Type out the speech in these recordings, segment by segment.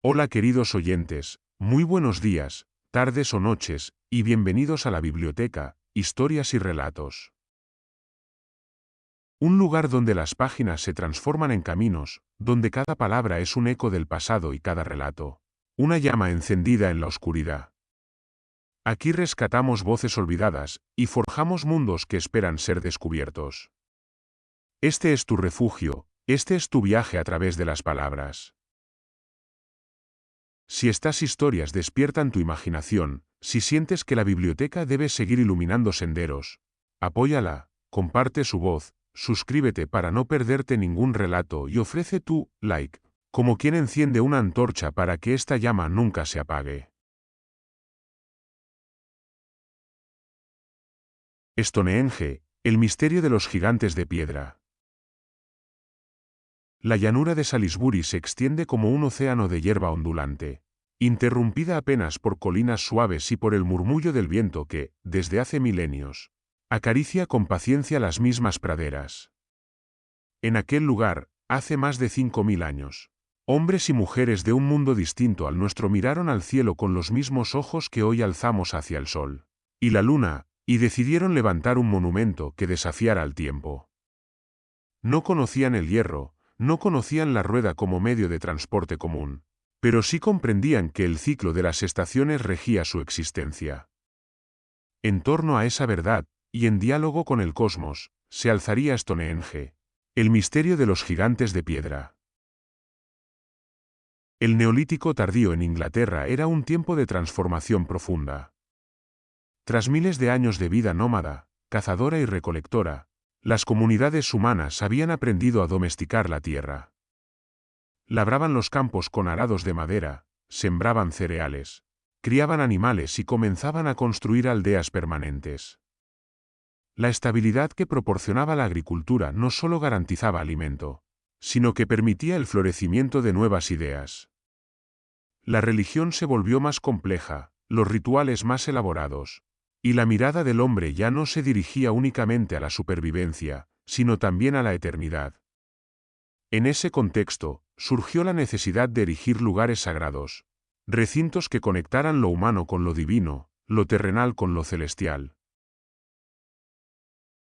Hola queridos oyentes, muy buenos días, tardes o noches, y bienvenidos a la biblioteca, Historias y Relatos. Un lugar donde las páginas se transforman en caminos, donde cada palabra es un eco del pasado y cada relato, una llama encendida en la oscuridad. Aquí rescatamos voces olvidadas, y forjamos mundos que esperan ser descubiertos. Este es tu refugio, este es tu viaje a través de las palabras. Si estas historias despiertan tu imaginación, si sientes que la biblioteca debe seguir iluminando senderos, apóyala, comparte su voz, suscríbete para no perderte ningún relato y ofrece tu like, como quien enciende una antorcha para que esta llama nunca se apague. Stonehenge, el misterio de los gigantes de piedra. La llanura de Salisbury se extiende como un océano de hierba ondulante, interrumpida apenas por colinas suaves y por el murmullo del viento que, desde hace milenios, acaricia con paciencia las mismas praderas. En aquel lugar, hace más de 5000 años, hombres y mujeres de un mundo distinto al nuestro miraron al cielo con los mismos ojos que hoy alzamos hacia el sol y la luna, y decidieron levantar un monumento que desafiara al tiempo. No conocían el hierro, no conocían la rueda como medio de transporte común, pero sí comprendían que el ciclo de las estaciones regía su existencia. En torno a esa verdad, y en diálogo con el cosmos, se alzaría Stonehenge, el misterio de los gigantes de piedra. El Neolítico tardío en Inglaterra era un tiempo de transformación profunda. Tras miles de años de vida nómada, cazadora y recolectora, las comunidades humanas habían aprendido a domesticar la tierra. Labraban los campos con arados de madera, sembraban cereales, criaban animales y comenzaban a construir aldeas permanentes. La estabilidad que proporcionaba la agricultura no solo garantizaba alimento, sino que permitía el florecimiento de nuevas ideas. La religión se volvió más compleja, los rituales más elaborados, y la mirada del hombre ya no se dirigía únicamente a la supervivencia, sino también a la eternidad. En ese contexto, surgió la necesidad de erigir lugares sagrados, recintos que conectaran lo humano con lo divino, lo terrenal con lo celestial.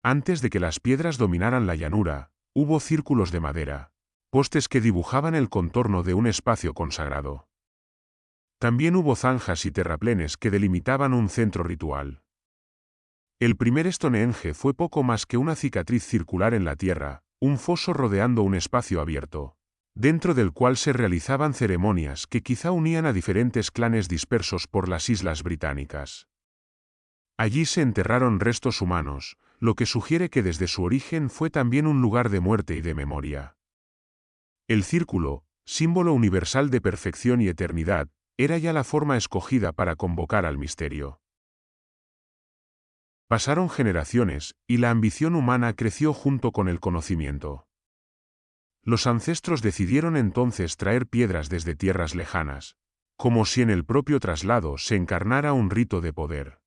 Antes de que las piedras dominaran la llanura, hubo círculos de madera, postes que dibujaban el contorno de un espacio consagrado. También hubo zanjas y terraplenes que delimitaban un centro ritual. El primer Stonehenge fue poco más que una cicatriz circular en la tierra, un foso rodeando un espacio abierto, dentro del cual se realizaban ceremonias que quizá unían a diferentes clanes dispersos por las islas británicas. Allí se enterraron restos humanos, lo que sugiere que desde su origen fue también un lugar de muerte y de memoria. El círculo, símbolo universal de perfección y eternidad, era ya la forma escogida para convocar al misterio. Pasaron generaciones, y la ambición humana creció junto con el conocimiento. Los ancestros decidieron entonces traer piedras desde tierras lejanas, como si en el propio traslado se encarnara un rito de poder.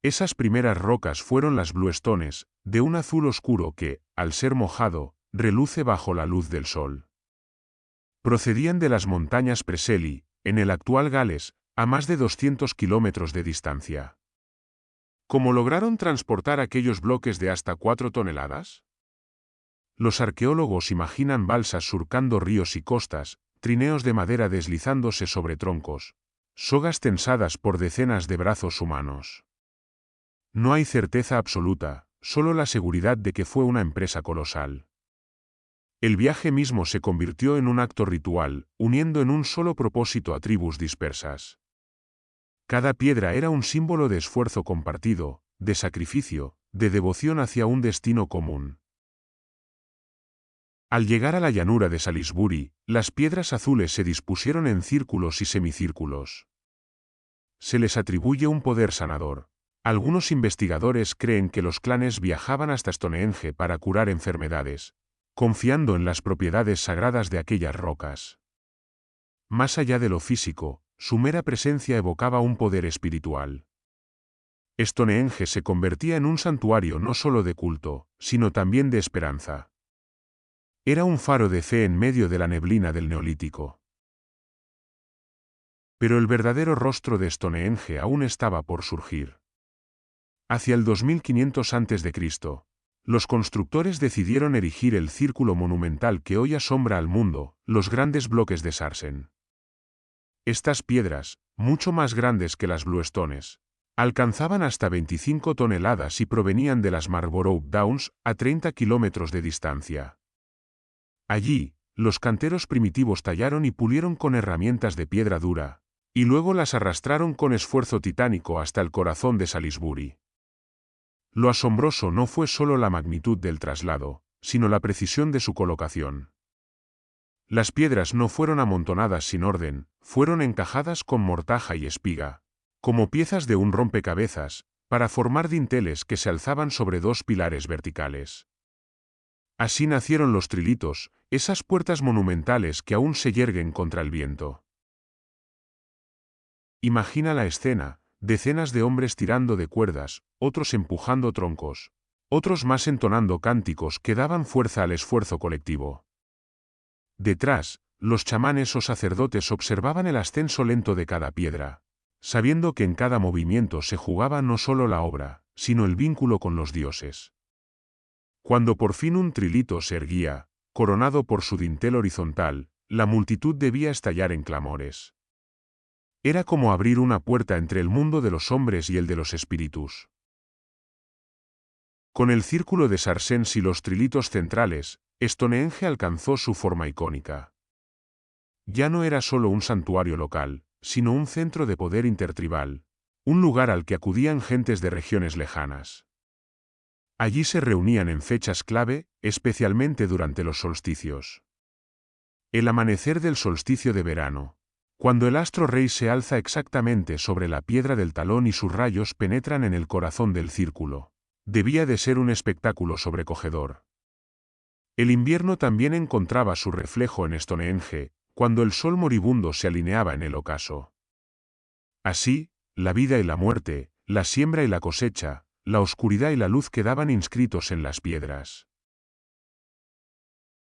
Esas primeras rocas fueron las bluestones, de un azul oscuro que, al ser mojado, reluce bajo la luz del sol. Procedían de las montañas Preseli, en el actual Gales, a más de 200 kilómetros de distancia. ¿Cómo lograron transportar aquellos bloques de hasta 4 toneladas? Los arqueólogos imaginan balsas surcando ríos y costas, trineos de madera deslizándose sobre troncos, sogas tensadas por decenas de brazos humanos. No hay certeza absoluta, solo la seguridad de que fue una empresa colosal. El viaje mismo se convirtió en un acto ritual, uniendo en un solo propósito a tribus dispersas. Cada piedra era un símbolo de esfuerzo compartido, de sacrificio, de devoción hacia un destino común. Al llegar a la llanura de Salisbury, las piedras azules se dispusieron en círculos y semicírculos. Se les atribuye un poder sanador. Algunos investigadores creen que los clanes viajaban hasta Stonehenge para curar enfermedades, confiando en las propiedades sagradas de aquellas rocas. Más allá de lo físico, su mera presencia evocaba un poder espiritual. Stonehenge se convertía en un santuario no solo de culto, sino también de esperanza. Era un faro de fe en medio de la neblina del Neolítico. Pero el verdadero rostro de Stonehenge aún estaba por surgir. Hacia el 2500 a.C., los constructores decidieron erigir el círculo monumental que hoy asombra al mundo, los grandes bloques de Sarsen. Estas piedras, mucho más grandes que las Bluestones, alcanzaban hasta 25 toneladas y provenían de las Marlborough Downs, a 30 kilómetros de distancia. Allí, los canteros primitivos tallaron y pulieron con herramientas de piedra dura, y luego las arrastraron con esfuerzo titánico hasta el corazón de Salisbury. Lo asombroso no fue solo la magnitud del traslado, sino la precisión de su colocación. Las piedras no fueron amontonadas sin orden, fueron encajadas con mortaja y espiga, como piezas de un rompecabezas, para formar dinteles que se alzaban sobre dos pilares verticales. Así nacieron los trilitos, esas puertas monumentales que aún se yerguen contra el viento. Imagina la escena, decenas de hombres tirando de cuerdas, otros empujando troncos, otros más entonando cánticos que daban fuerza al esfuerzo colectivo. Detrás, los chamanes o sacerdotes observaban el ascenso lento de cada piedra, sabiendo que en cada movimiento se jugaba no solo la obra, sino el vínculo con los dioses. Cuando por fin un trilito se erguía, coronado por su dintel horizontal, la multitud debía estallar en clamores. Era como abrir una puerta entre el mundo de los hombres y el de los espíritus. Con el círculo de Sarsens y los trilitos centrales, Stonehenge alcanzó su forma icónica. Ya no era solo un santuario local, sino un centro de poder intertribal, un lugar al que acudían gentes de regiones lejanas. Allí se reunían en fechas clave, especialmente durante los solsticios. El amanecer del solsticio de verano, cuando el astro rey se alza exactamente sobre la piedra del talón y sus rayos penetran en el corazón del círculo, debía de ser un espectáculo sobrecogedor. El invierno también encontraba su reflejo en Stonehenge, cuando el sol moribundo se alineaba en el ocaso. Así, la vida y la muerte, la siembra y la cosecha, la oscuridad y la luz quedaban inscritos en las piedras.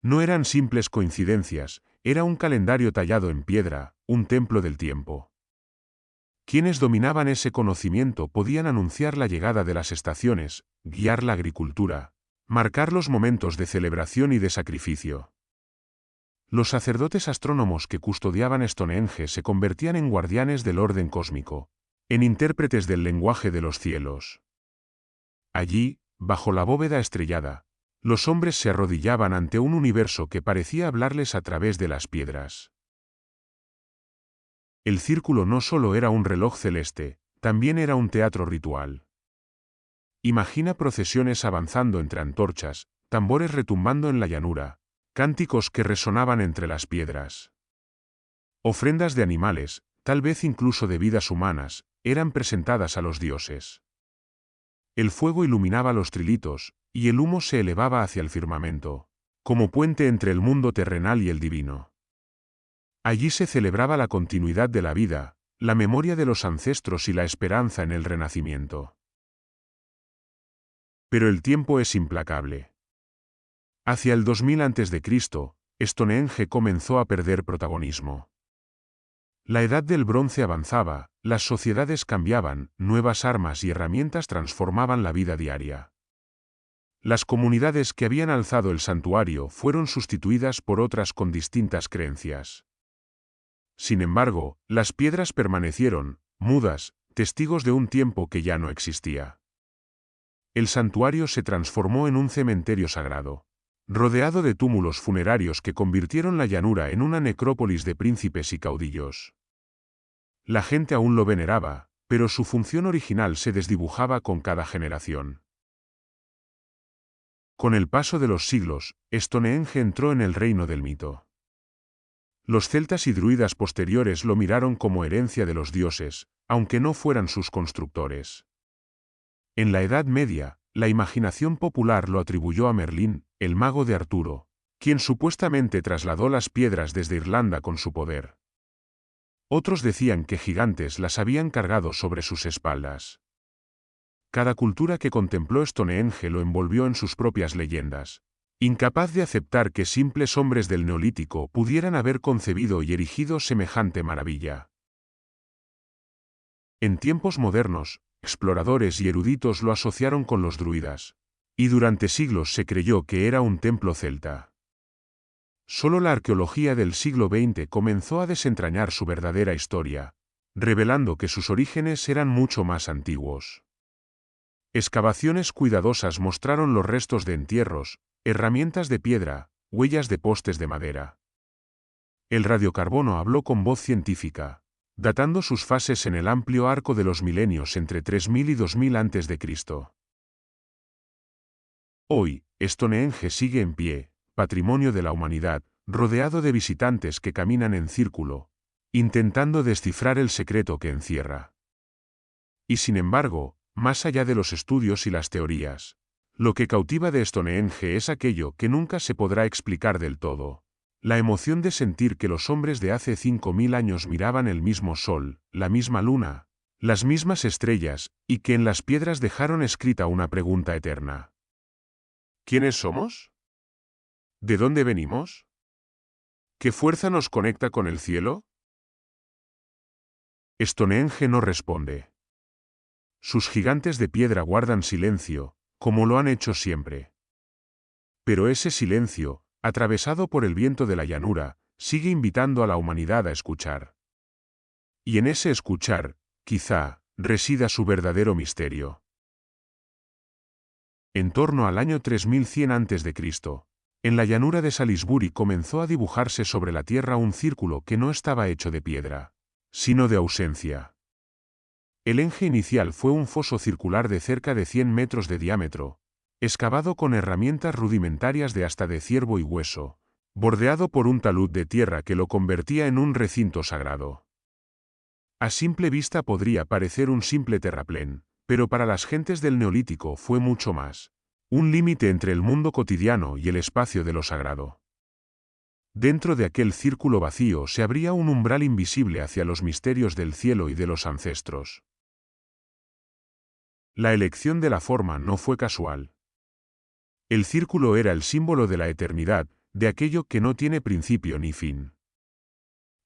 No eran simples coincidencias, era un calendario tallado en piedra, un templo del tiempo. Quienes dominaban ese conocimiento podían anunciar la llegada de las estaciones, guiar la agricultura, marcar los momentos de celebración y de sacrificio. Los sacerdotes astrónomos que custodiaban Stonehenge se convertían en guardianes del orden cósmico, en intérpretes del lenguaje de los cielos. Allí, bajo la bóveda estrellada, los hombres se arrodillaban ante un universo que parecía hablarles a través de las piedras. El círculo no solo era un reloj celeste, también era un teatro ritual. Imagina procesiones avanzando entre antorchas, tambores retumbando en la llanura, cánticos que resonaban entre las piedras. Ofrendas de animales, tal vez incluso de vidas humanas, eran presentadas a los dioses. El fuego iluminaba los trilitos, y el humo se elevaba hacia el firmamento, como puente entre el mundo terrenal y el divino. Allí se celebraba la continuidad de la vida, la memoria de los ancestros y la esperanza en el renacimiento. Pero el tiempo es implacable. Hacia el 2000 a.C., Stonehenge comenzó a perder protagonismo. La edad del bronce avanzaba, las sociedades cambiaban, nuevas armas y herramientas transformaban la vida diaria. Las comunidades que habían alzado el santuario fueron sustituidas por otras con distintas creencias. Sin embargo, las piedras permanecieron, mudas, testigos de un tiempo que ya no existía. El santuario se transformó en un cementerio sagrado, rodeado de túmulos funerarios que convirtieron la llanura en una necrópolis de príncipes y caudillos. La gente aún lo veneraba, pero su función original se desdibujaba con cada generación. Con el paso de los siglos, Stonehenge entró en el reino del mito. Los celtas y druidas posteriores lo miraron como herencia de los dioses, aunque no fueran sus constructores. En la Edad Media, la imaginación popular lo atribuyó a Merlín, el mago de Arturo, quien supuestamente trasladó las piedras desde Irlanda con su poder. Otros decían que gigantes las habían cargado sobre sus espaldas. Cada cultura que contempló Stonehenge lo envolvió en sus propias leyendas, incapaz de aceptar que simples hombres del Neolítico pudieran haber concebido y erigido semejante maravilla. En tiempos modernos, exploradores y eruditos lo asociaron con los druidas, y durante siglos se creyó que era un templo celta. Solo la arqueología del siglo XX comenzó a desentrañar su verdadera historia, revelando que sus orígenes eran mucho más antiguos. Excavaciones cuidadosas mostraron los restos de entierros, herramientas de piedra, huellas de postes de madera. El radiocarbono habló con voz científica, datando sus fases en el amplio arco de los milenios entre 3000 y 2000 a.C. Hoy, Stonehenge sigue en pie, patrimonio de la humanidad, rodeado de visitantes que caminan en círculo, intentando descifrar el secreto que encierra. Y sin embargo, más allá de los estudios y las teorías, lo que cautiva de Stonehenge es aquello que nunca se podrá explicar del todo. La emoción de sentir que los hombres de hace 5000 años miraban el mismo sol, la misma luna, las mismas estrellas, y que en las piedras dejaron escrita una pregunta eterna. ¿Quiénes somos? ¿De dónde venimos? ¿Qué fuerza nos conecta con el cielo? Stonehenge no responde. Sus gigantes de piedra guardan silencio, como lo han hecho siempre. Pero ese silencio, atravesado por el viento de la llanura, sigue invitando a la humanidad a escuchar. Y en ese escuchar, quizá, resida su verdadero misterio. En torno al año 3100 a.C., en la llanura de Salisbury comenzó a dibujarse sobre la tierra un círculo que no estaba hecho de piedra, sino de ausencia. El enge inicial fue un foso circular de cerca de 100 metros de diámetro, excavado con herramientas rudimentarias de hasta de ciervo y hueso, bordeado por un talud de tierra que lo convertía en un recinto sagrado. A simple vista podría parecer un simple terraplén, pero para las gentes del Neolítico fue mucho más. Un límite entre el mundo cotidiano y el espacio de lo sagrado. Dentro de aquel círculo vacío se abría un umbral invisible hacia los misterios del cielo y de los ancestros. La elección de la forma no fue casual. El círculo era el símbolo de la eternidad, de aquello que no tiene principio ni fin.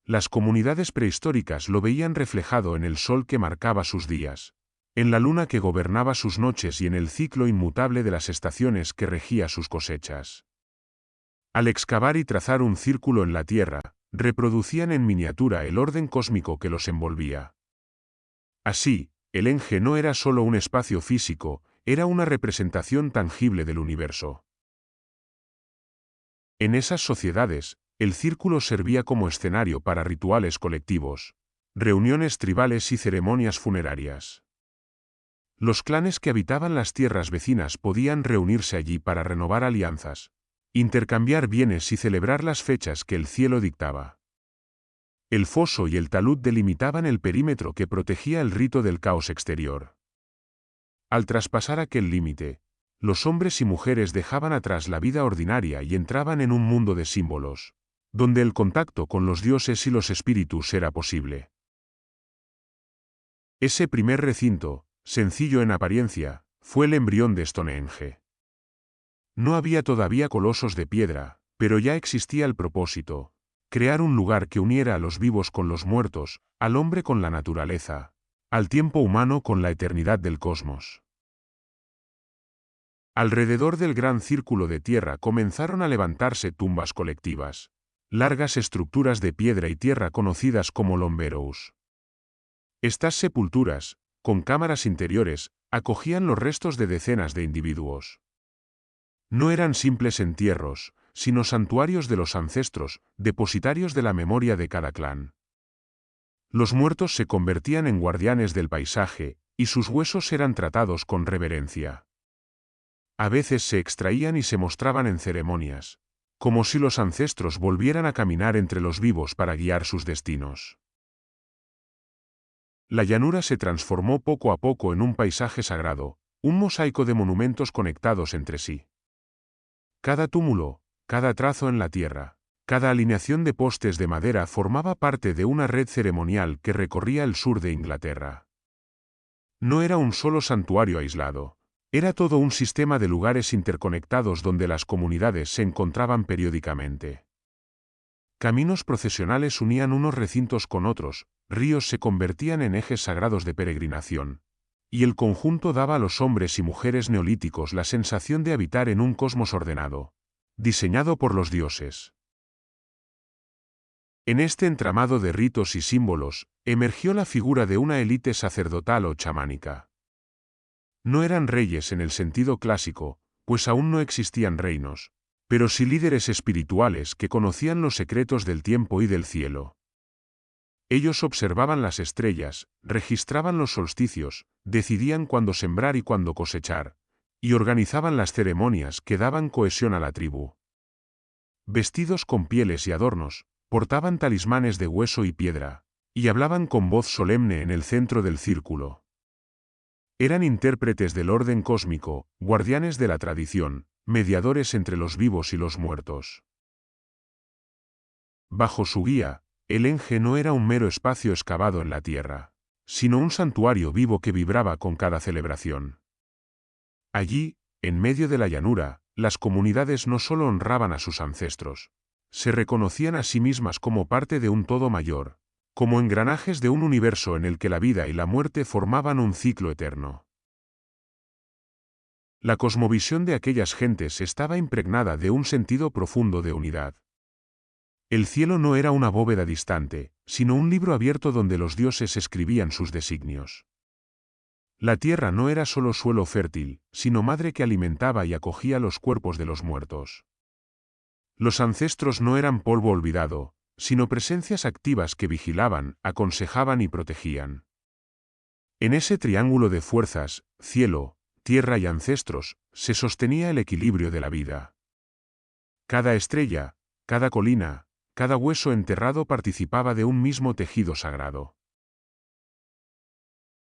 Las comunidades prehistóricas lo veían reflejado en el sol que marcaba sus días, en la luna que gobernaba sus noches y en el ciclo inmutable de las estaciones que regía sus cosechas. Al excavar y trazar un círculo en la Tierra, reproducían en miniatura el orden cósmico que los envolvía. Así, el enge no era solo un espacio físico, era una representación tangible del universo. En esas sociedades, el círculo servía como escenario para rituales colectivos, reuniones tribales y ceremonias funerarias. Los clanes que habitaban las tierras vecinas podían reunirse allí para renovar alianzas, intercambiar bienes y celebrar las fechas que el cielo dictaba. El foso y el talud delimitaban el perímetro que protegía el rito del caos exterior. Al traspasar aquel límite, los hombres y mujeres dejaban atrás la vida ordinaria y entraban en un mundo de símbolos, donde el contacto con los dioses y los espíritus era posible. Ese primer recinto, sencillo en apariencia, fue el embrión de Stonehenge. No había todavía colosos de piedra, pero ya existía el propósito: crear un lugar que uniera a los vivos con los muertos, al hombre con la naturaleza, al tiempo humano con la eternidad del cosmos. Alrededor del gran círculo de tierra comenzaron a levantarse tumbas colectivas, largas estructuras de piedra y tierra conocidas como lomberos. Estas sepulturas, con cámaras interiores, acogían los restos de decenas de individuos. No eran simples entierros, sino santuarios de los ancestros, depositarios de la memoria de cada clan. Los muertos se convertían en guardianes del paisaje, y sus huesos eran tratados con reverencia. A veces se extraían y se mostraban en ceremonias, como si los ancestros volvieran a caminar entre los vivos para guiar sus destinos. La llanura se transformó poco a poco en un paisaje sagrado, un mosaico de monumentos conectados entre sí. Cada túmulo, cada trazo en la tierra, cada alineación de postes de madera formaba parte de una red ceremonial que recorría el sur de Inglaterra. No era un solo santuario aislado, era todo un sistema de lugares interconectados donde las comunidades se encontraban periódicamente. Caminos procesionales unían unos recintos con otros, ríos se convertían en ejes sagrados de peregrinación, y el conjunto daba a los hombres y mujeres neolíticos la sensación de habitar en un cosmos ordenado, diseñado por los dioses. En este entramado de ritos y símbolos, emergió la figura de una élite sacerdotal o chamánica. No eran reyes en el sentido clásico, pues aún no existían reinos, pero sí líderes espirituales que conocían los secretos del tiempo y del cielo. Ellos observaban las estrellas, registraban los solsticios, decidían cuándo sembrar y cuándo cosechar, y organizaban las ceremonias que daban cohesión a la tribu. Vestidos con pieles y adornos, portaban talismanes de hueso y piedra, y hablaban con voz solemne en el centro del círculo. Eran intérpretes del orden cósmico, guardianes de la tradición, mediadores entre los vivos y los muertos. Bajo su guía, el Enge no era un mero espacio excavado en la tierra, sino un santuario vivo que vibraba con cada celebración. Allí, en medio de la llanura, las comunidades no solo honraban a sus ancestros, se reconocían a sí mismas como parte de un todo mayor, como engranajes de un universo en el que la vida y la muerte formaban un ciclo eterno. La cosmovisión de aquellas gentes estaba impregnada de un sentido profundo de unidad. El cielo no era una bóveda distante, sino un libro abierto donde los dioses escribían sus designios. La tierra no era solo suelo fértil, sino madre que alimentaba y acogía los cuerpos de los muertos. Los ancestros no eran polvo olvidado, sino presencias activas que vigilaban, aconsejaban y protegían. En ese triángulo de fuerzas, cielo, tierra y ancestros, se sostenía el equilibrio de la vida. Cada estrella, cada colina, cada hueso enterrado participaba de un mismo tejido sagrado.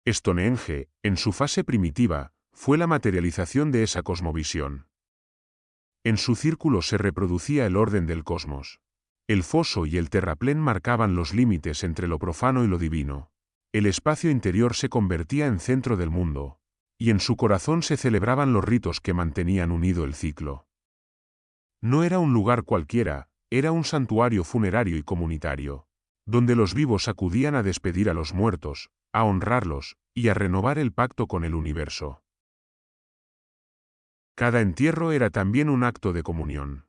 Stonehenge, en su fase primitiva, fue la materialización de esa cosmovisión. En su círculo se reproducía el orden del cosmos. El foso y el terraplén marcaban los límites entre lo profano y lo divino. El espacio interior se convertía en centro del mundo, y en su corazón se celebraban los ritos que mantenían unido el ciclo. No era un lugar cualquiera, era un santuario funerario y comunitario, donde los vivos acudían a despedir a los muertos, a honrarlos, y a renovar el pacto con el universo. Cada entierro era también un acto de comunión.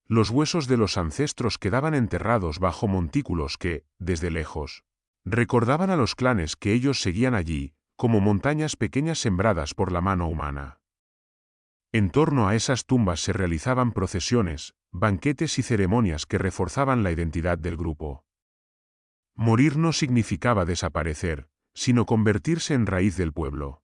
Los huesos de los ancestros quedaban enterrados bajo montículos que, desde lejos, recordaban a los clanes que ellos seguían allí, como montañas pequeñas sembradas por la mano humana. En torno a esas tumbas se realizaban procesiones, banquetes y ceremonias que reforzaban la identidad del grupo. Morir no significaba desaparecer, sino convertirse en raíz del pueblo.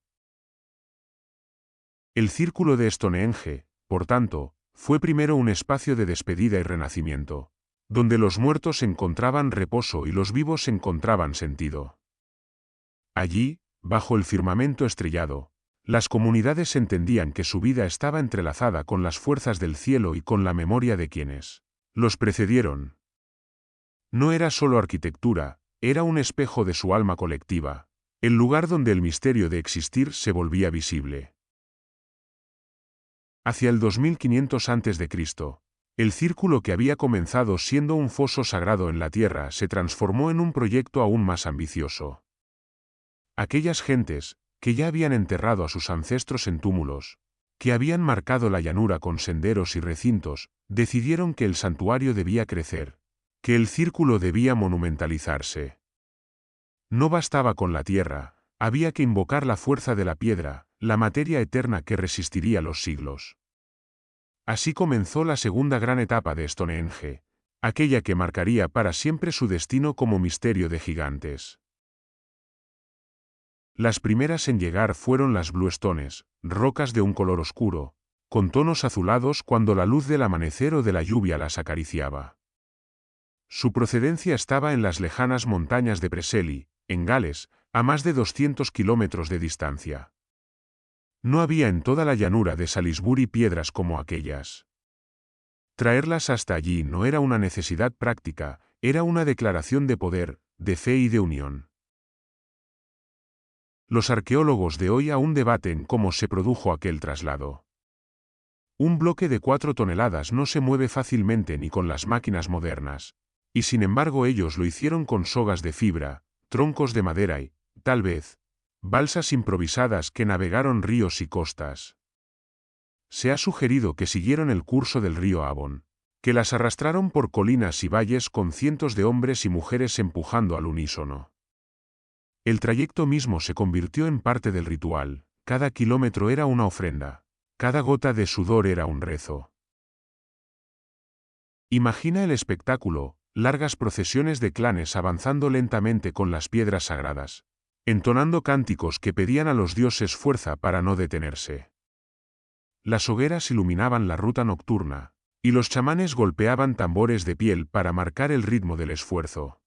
El círculo de Stonehenge, por tanto, fue primero un espacio de despedida y renacimiento, donde los muertos encontraban reposo y los vivos encontraban sentido. Allí, bajo el firmamento estrellado, las comunidades entendían que su vida estaba entrelazada con las fuerzas del cielo y con la memoria de quienes los precedieron. No era solo arquitectura, era un espejo de su alma colectiva, el lugar donde el misterio de existir se volvía visible. Hacia el 2500 a.C., el círculo que había comenzado siendo un foso sagrado en la tierra se transformó en un proyecto aún más ambicioso. Aquellas gentes, que ya habían enterrado a sus ancestros en túmulos, que habían marcado la llanura con senderos y recintos, decidieron que el santuario debía crecer, que el círculo debía monumentalizarse. No bastaba con la tierra, había que invocar la fuerza de la piedra, la materia eterna que resistiría los siglos. Así comenzó la segunda gran etapa de Stonehenge, aquella que marcaría para siempre su destino como misterio de gigantes. Las primeras en llegar fueron las bluestones, rocas de un color oscuro, con tonos azulados cuando la luz del amanecer o de la lluvia las acariciaba. Su procedencia estaba en las lejanas montañas de Preseli, en Gales, a más de 200 kilómetros de distancia. No había en toda la llanura de Salisbury piedras como aquellas. Traerlas hasta allí no era una necesidad práctica, era una declaración de poder, de fe y de unión. Los arqueólogos de hoy aún debaten cómo se produjo aquel traslado. Un bloque de 4 toneladas no se mueve fácilmente ni con las máquinas modernas, y sin embargo ellos lo hicieron con sogas de fibra, troncos de madera y, tal vez, balsas improvisadas que navegaron ríos y costas. Se ha sugerido que siguieron el curso del río Avon, que las arrastraron por colinas y valles con cientos de hombres y mujeres empujando al unísono. El trayecto mismo se convirtió en parte del ritual, cada kilómetro era una ofrenda, cada gota de sudor era un rezo. Imagina el espectáculo, largas procesiones de clanes avanzando lentamente con las piedras sagradas, entonando cánticos que pedían a los dioses fuerza para no detenerse. Las hogueras iluminaban la ruta nocturna, y los chamanes golpeaban tambores de piel para marcar el ritmo del esfuerzo.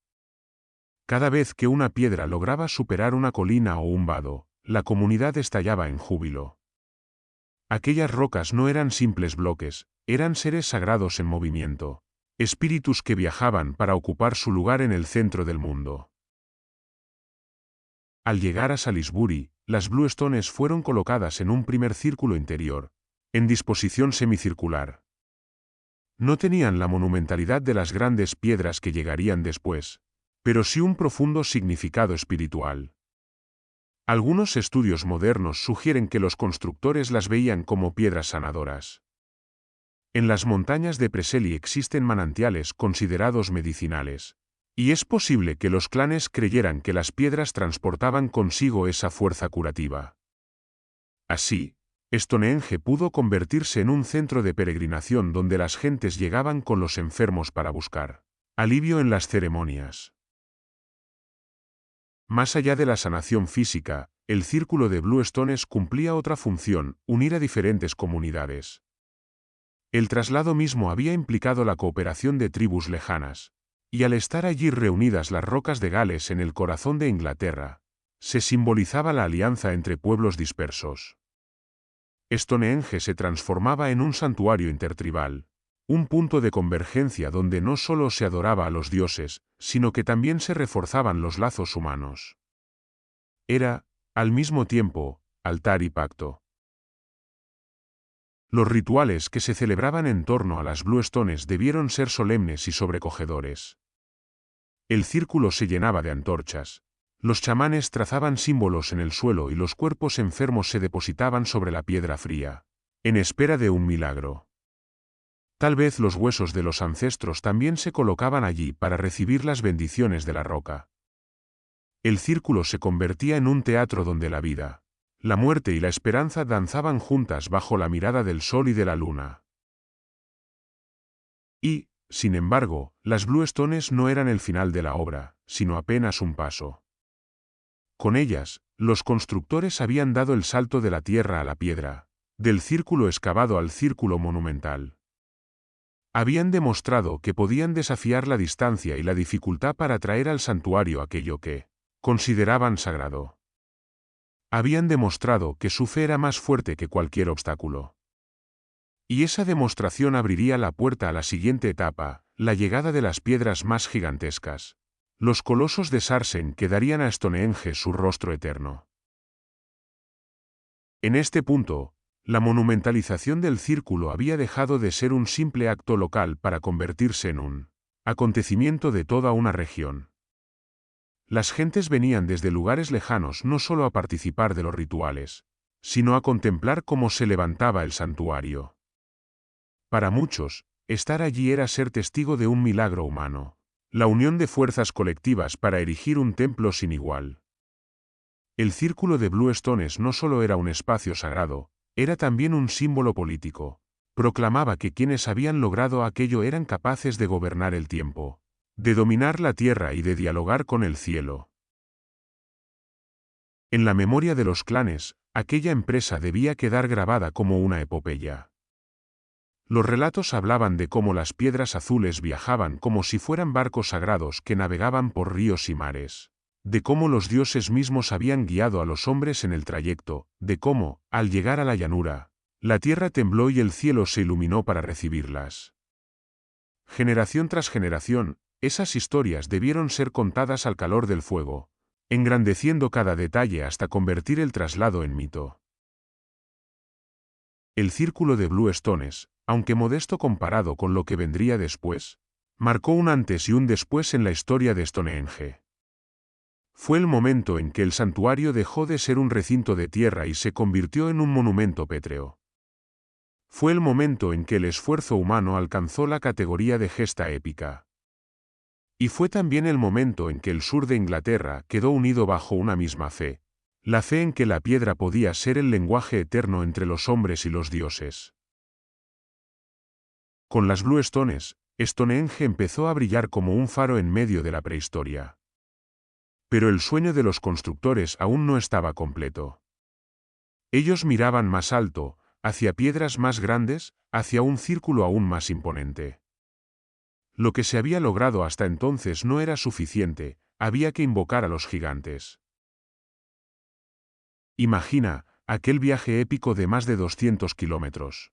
Cada vez que una piedra lograba superar una colina o un vado, la comunidad estallaba en júbilo. Aquellas rocas no eran simples bloques, eran seres sagrados en movimiento, espíritus que viajaban para ocupar su lugar en el centro del mundo. Al llegar a Salisbury, las Bluestones fueron colocadas en un primer círculo interior, en disposición semicircular. No tenían la monumentalidad de las grandes piedras que llegarían después, pero sí un profundo significado espiritual. Algunos estudios modernos sugieren que los constructores las veían como piedras sanadoras. En las montañas de Preseli existen manantiales considerados medicinales, y es posible que los clanes creyeran que las piedras transportaban consigo esa fuerza curativa. Así, Stonehenge pudo convertirse en un centro de peregrinación donde las gentes llegaban con los enfermos para buscar alivio en las ceremonias. Más allá de la sanación física, el círculo de Bluestones cumplía otra función, unir a diferentes comunidades. El traslado mismo había implicado la cooperación de tribus lejanas, y al estar allí reunidas las rocas de Gales en el corazón de Inglaterra, se simbolizaba la alianza entre pueblos dispersos. Stonehenge se transformaba en un santuario intertribal, un punto de convergencia donde no solo se adoraba a los dioses, sino que también se reforzaban los lazos humanos. Era, al mismo tiempo, altar y pacto. Los rituales que se celebraban en torno a las Bluestones debieron ser solemnes y sobrecogedores. El círculo se llenaba de antorchas. Los chamanes trazaban símbolos en el suelo y los cuerpos enfermos se depositaban sobre la piedra fría, en espera de un milagro. Tal vez los huesos de los ancestros también se colocaban allí para recibir las bendiciones de la roca. El círculo se convertía en un teatro donde la vida, la muerte y la esperanza danzaban juntas bajo la mirada del sol y de la luna. Y, sin embargo, las Bluestones no eran el final de la obra, sino apenas un paso. Con ellas, los constructores habían dado el salto de la tierra a la piedra, del círculo excavado al círculo monumental. Habían demostrado que podían desafiar la distancia y la dificultad para traer al santuario aquello que consideraban sagrado. Habían demostrado que su fe era más fuerte que cualquier obstáculo. Y esa demostración abriría la puerta a la siguiente etapa, la llegada de las piedras más gigantescas. Los colosos de Sarsen que darían a Stonehenge su rostro eterno. En este punto, la monumentalización del círculo había dejado de ser un simple acto local para convertirse en un acontecimiento de toda una región. Las gentes venían desde lugares lejanos no solo a participar de los rituales, sino a contemplar cómo se levantaba el santuario. Para muchos, estar allí era ser testigo de un milagro humano. La unión de fuerzas colectivas para erigir un templo sin igual. El círculo de Bluestones no solo era un espacio sagrado, era también un símbolo político. Proclamaba que quienes habían logrado aquello eran capaces de gobernar el tiempo, de dominar la tierra y de dialogar con el cielo. En la memoria de los clanes, aquella empresa debía quedar grabada como una epopeya. Los relatos hablaban de cómo las piedras azules viajaban como si fueran barcos sagrados que navegaban por ríos y mares, de cómo los dioses mismos habían guiado a los hombres en el trayecto, de cómo, al llegar a la llanura, la tierra tembló y el cielo se iluminó para recibirlas. Generación tras generación, esas historias debieron ser contadas al calor del fuego, engrandeciendo cada detalle hasta convertir el traslado en mito. El círculo de Blue Stones, aunque modesto comparado con lo que vendría después, marcó un antes y un después en la historia de Stonehenge. Fue el momento en que el santuario dejó de ser un recinto de tierra y se convirtió en un monumento pétreo. Fue el momento en que el esfuerzo humano alcanzó la categoría de gesta épica. Y fue también el momento en que el sur de Inglaterra quedó unido bajo una misma fe, la fe en que la piedra podía ser el lenguaje eterno entre los hombres y los dioses. Con las Blue Stones, Stonehenge empezó a brillar como un faro en medio de la prehistoria. Pero el sueño de los constructores aún no estaba completo. Ellos miraban más alto, hacia piedras más grandes, hacia un círculo aún más imponente. Lo que se había logrado hasta entonces no era suficiente, había que invocar a los gigantes. Imagina, aquel viaje épico de más de 200 kilómetros.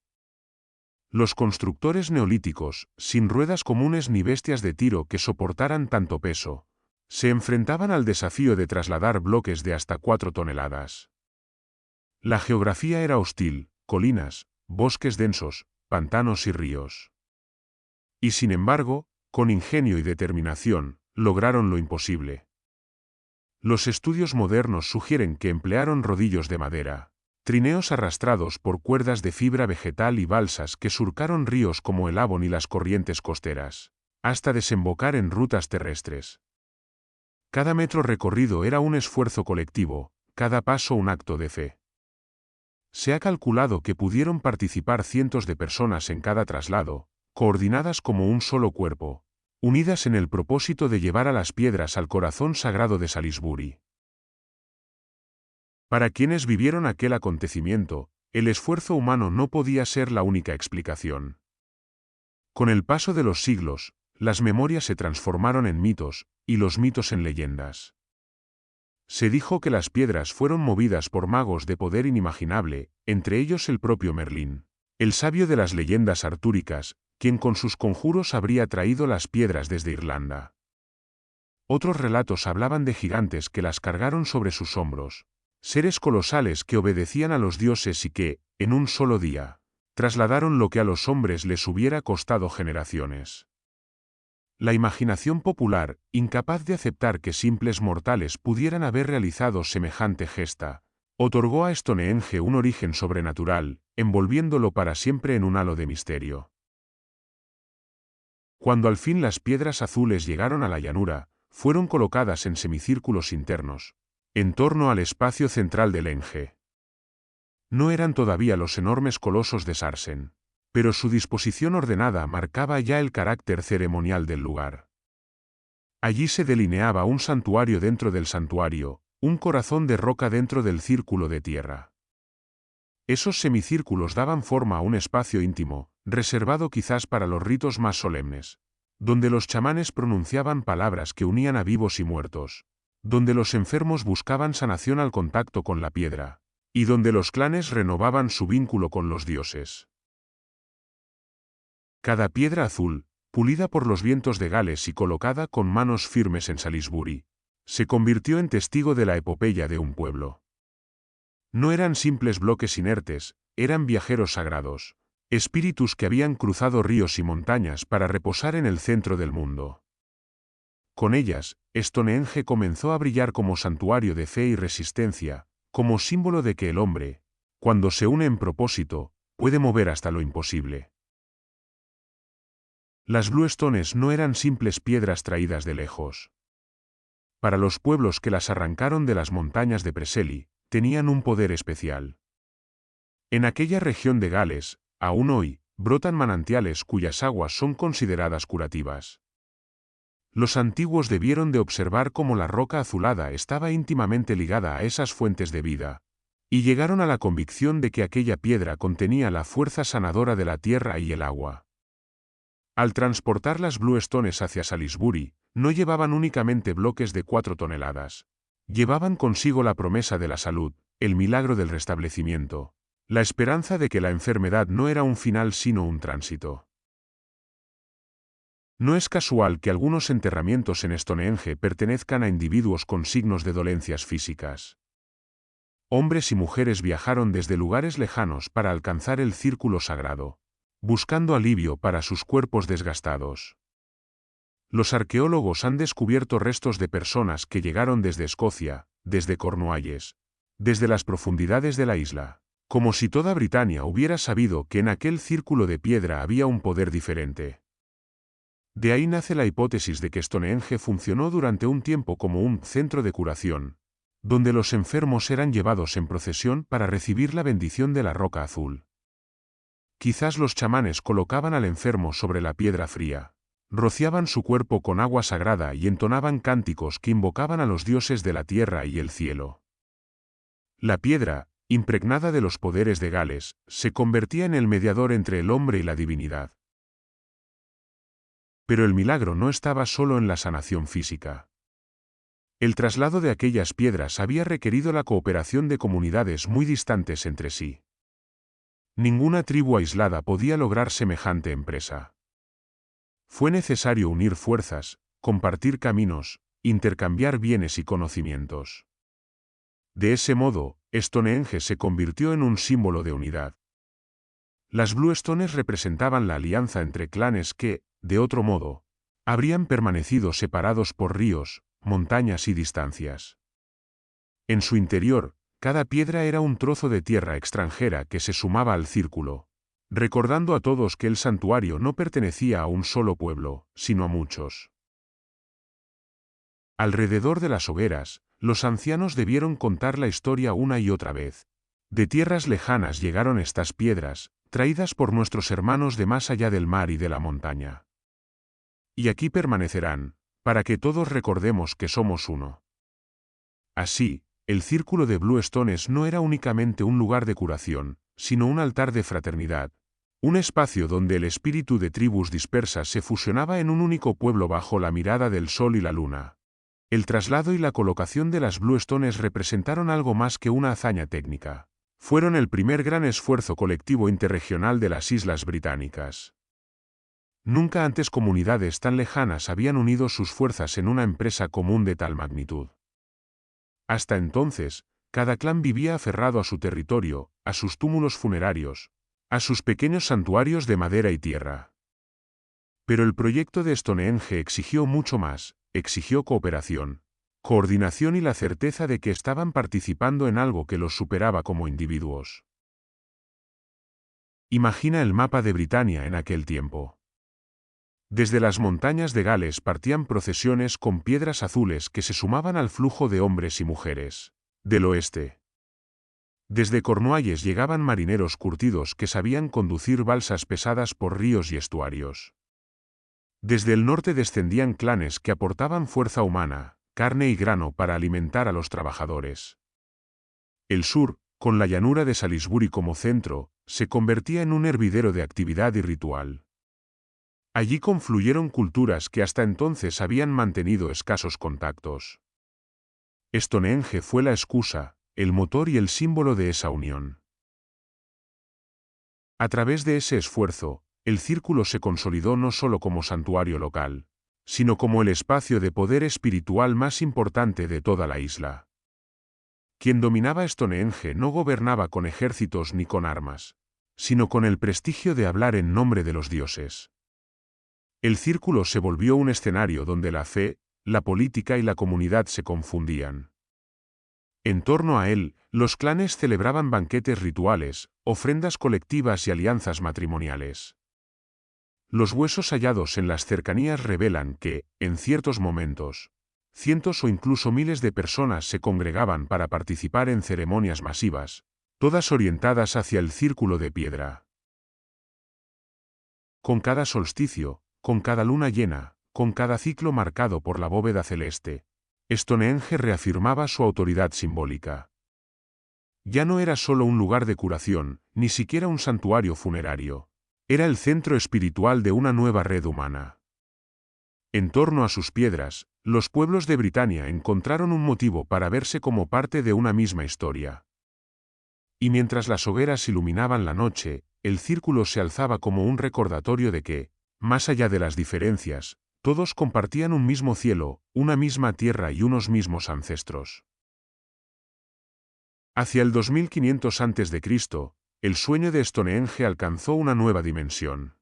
Los constructores neolíticos, sin ruedas comunes ni bestias de tiro que soportaran tanto peso, se enfrentaban al desafío de trasladar bloques de hasta 4 toneladas. La geografía era hostil, colinas, bosques densos, pantanos y ríos. Y sin embargo, con ingenio y determinación, lograron lo imposible. Los estudios modernos sugieren que emplearon rodillos de madera, trineos arrastrados por cuerdas de fibra vegetal y balsas que surcaron ríos como el Avon y las corrientes costeras, hasta desembocar en rutas terrestres. Cada metro recorrido era un esfuerzo colectivo, cada paso un acto de fe. Se ha calculado que pudieron participar cientos de personas en cada traslado, coordinadas como un solo cuerpo, unidas en el propósito de llevar a las piedras al corazón sagrado de Salisbury. Para quienes vivieron aquel acontecimiento, el esfuerzo humano no podía ser la única explicación. Con el paso de los siglos, las memorias se transformaron en mitos, y los mitos en leyendas. Se dijo que las piedras fueron movidas por magos de poder inimaginable, entre ellos el propio Merlín, el sabio de las leyendas artúricas, quien con sus conjuros habría traído las piedras desde Irlanda. Otros relatos hablaban de gigantes que las cargaron sobre sus hombros, seres colosales que obedecían a los dioses y que, en un solo día, trasladaron lo que a los hombres les hubiera costado generaciones. La imaginación popular, incapaz de aceptar que simples mortales pudieran haber realizado semejante gesta, otorgó a Stonehenge un origen sobrenatural, envolviéndolo para siempre en un halo de misterio. Cuando al fin las piedras azules llegaron a la llanura, fueron colocadas en semicírculos internos, en torno al espacio central del Enge. No eran todavía los enormes colosos de Sarsen, pero su disposición ordenada marcaba ya el carácter ceremonial del lugar. Allí se delineaba un santuario dentro del santuario, un corazón de roca dentro del círculo de tierra. Esos semicírculos daban forma a un espacio íntimo, reservado quizás para los ritos más solemnes, donde los chamanes pronunciaban palabras que unían a vivos y muertos, donde los enfermos buscaban sanación al contacto con la piedra, y donde los clanes renovaban su vínculo con los dioses. Cada piedra azul, pulida por los vientos de Gales y colocada con manos firmes en Salisbury, se convirtió en testigo de la epopeya de un pueblo. No eran simples bloques inertes, eran viajeros sagrados, espíritus que habían cruzado ríos y montañas para reposar en el centro del mundo. Con ellas, Stonehenge comenzó a brillar como santuario de fe y resistencia, como símbolo de que el hombre, cuando se une en propósito, puede mover hasta lo imposible. Las Blue Stones no eran simples piedras traídas de lejos. Para los pueblos que las arrancaron de las montañas de Preseli, tenían un poder especial. En aquella región de Gales, aún hoy, brotan manantiales cuyas aguas son consideradas curativas. Los antiguos debieron de observar cómo la roca azulada estaba íntimamente ligada a esas fuentes de vida, y llegaron a la convicción de que aquella piedra contenía la fuerza sanadora de la tierra y el agua. Al transportar las Blue Stones hacia Salisbury, no llevaban únicamente bloques de 4 toneladas. Llevaban consigo la promesa de la salud, el milagro del restablecimiento, la esperanza de que la enfermedad no era un final sino un tránsito. No es casual que algunos enterramientos en Stonehenge pertenezcan a individuos con signos de dolencias físicas. hombres y mujeres viajaron desde lugares lejanos para alcanzar el círculo sagrado, buscando alivio para sus cuerpos desgastados. Los arqueólogos han descubierto restos de personas que llegaron desde Escocia, desde Cornualles, desde las profundidades de la isla, como si toda Britania hubiera sabido que en aquel círculo de piedra había un poder diferente. De ahí nace la hipótesis de que Stonehenge funcionó durante un tiempo como un centro de curación, donde los enfermos eran llevados en procesión para recibir la bendición de la roca azul. Quizás los chamanes colocaban al enfermo sobre la piedra fría, rociaban su cuerpo con agua sagrada y entonaban cánticos que invocaban a los dioses de la tierra y el cielo. La piedra, impregnada de los poderes de Gales, se convertía en el mediador entre el hombre y la divinidad. Pero el milagro no estaba solo en la sanación física. El traslado de aquellas piedras había requerido la cooperación de comunidades muy distantes entre sí. Ninguna tribu aislada podía lograr semejante empresa. Fue necesario unir fuerzas, compartir caminos, intercambiar bienes y conocimientos. De ese modo, Stonehenge se convirtió en un símbolo de unidad. Las Bluestones representaban la alianza entre clanes que, de otro modo, habrían permanecido separados por ríos, montañas y distancias. En su interior, cada piedra era un trozo de tierra extranjera que se sumaba al círculo, recordando a todos que el santuario no pertenecía a un solo pueblo, sino a muchos. Alrededor de las hogueras, los ancianos debieron contar la historia una y otra vez. De tierras lejanas llegaron estas piedras, traídas por nuestros hermanos de más allá del mar y de la montaña. Y aquí permanecerán, para que todos recordemos que somos uno. Así, el círculo de Bluestones no era únicamente un lugar de curación, sino un altar de fraternidad, un espacio donde el espíritu de tribus dispersas se fusionaba en un único pueblo bajo la mirada del sol y la luna. El traslado y la colocación de las Bluestones representaron algo más que una hazaña técnica. Fueron el primer gran esfuerzo colectivo interregional de las Islas Británicas. Nunca antes comunidades tan lejanas habían unido sus fuerzas en una empresa común de tal magnitud. Hasta entonces, cada clan vivía aferrado a su territorio, a sus túmulos funerarios, a sus pequeños santuarios de madera y tierra. Pero el proyecto de Stonehenge exigió mucho más, exigió cooperación, coordinación y la certeza de que estaban participando en algo que los superaba como individuos. Imagina el mapa de Britania en aquel tiempo. Desde las montañas de Gales partían procesiones con piedras azules que se sumaban al flujo de hombres y mujeres. Del oeste. Desde Cornualles llegaban marineros curtidos que sabían conducir balsas pesadas por ríos y estuarios. Desde el norte descendían clanes que aportaban fuerza humana, carne y grano para alimentar a los trabajadores. El sur, con la llanura de Salisbury como centro, se convertía en un hervidero de actividad y ritual. Allí confluyeron culturas que hasta entonces habían mantenido escasos contactos. Stonehenge fue la excusa, el motor y el símbolo de esa unión. A través de ese esfuerzo, el círculo se consolidó no solo como santuario local, sino como el espacio de poder espiritual más importante de toda la isla. Quien dominaba Stonehenge no gobernaba con ejércitos ni con armas, sino con el prestigio de hablar en nombre de los dioses. El círculo se volvió un escenario donde la fe, la política y la comunidad se confundían. En torno a él, los clanes celebraban banquetes rituales, ofrendas colectivas y alianzas matrimoniales. Los huesos hallados en las cercanías revelan que, en ciertos momentos, cientos o incluso miles de personas se congregaban para participar en ceremonias masivas, todas orientadas hacia el círculo de piedra. Con cada solsticio, con cada luna llena, con cada ciclo marcado por la bóveda celeste, Stonehenge reafirmaba su autoridad simbólica. Ya no era solo un lugar de curación, ni siquiera un santuario funerario. Era el centro espiritual de una nueva red humana. En torno a sus piedras, los pueblos de Britania encontraron un motivo para verse como parte de una misma historia. Y mientras las hogueras iluminaban la noche, el círculo se alzaba como un recordatorio de que, más allá de las diferencias, todos compartían un mismo cielo, una misma tierra y unos mismos ancestros. Hacia el 2500 a.C., el sueño de Stonehenge alcanzó una nueva dimensión.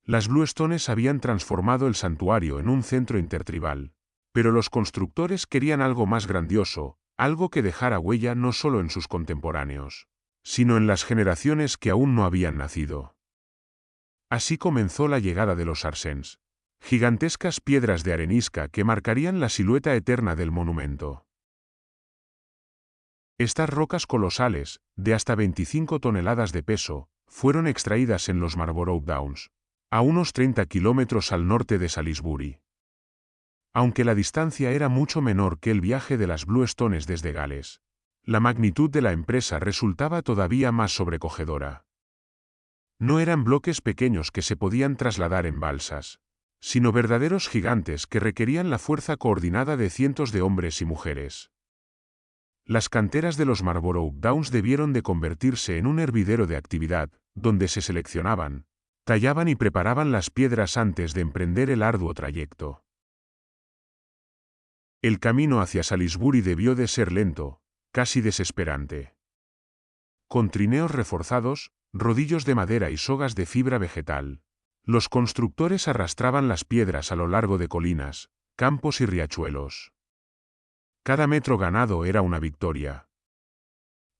Las Bluestones habían transformado el santuario en un centro intertribal, pero los constructores querían algo más grandioso, algo que dejara huella no solo en sus contemporáneos, sino en las generaciones que aún no habían nacido. Así comenzó la llegada de los sarsens, gigantescas piedras de arenisca que marcarían la silueta eterna del monumento. Estas rocas colosales, de hasta 25 toneladas de peso, fueron extraídas en los Marlborough Downs, a unos 30 kilómetros al norte de Salisbury. Aunque la distancia era mucho menor que el viaje de las Bluestones desde Gales, la magnitud de la empresa resultaba todavía más sobrecogedora. No eran bloques pequeños que se podían trasladar en balsas, sino verdaderos gigantes que requerían la fuerza coordinada de cientos de hombres y mujeres. Las canteras de los Marlborough Downs debieron de convertirse en un hervidero de actividad, donde se seleccionaban, tallaban y preparaban las piedras antes de emprender el arduo trayecto. El camino hacia Salisbury debió de ser lento, casi desesperante. Con trineos reforzados, rodillos de madera y sogas de fibra vegetal, los constructores arrastraban las piedras a lo largo de colinas, campos y riachuelos. Cada metro ganado era una victoria.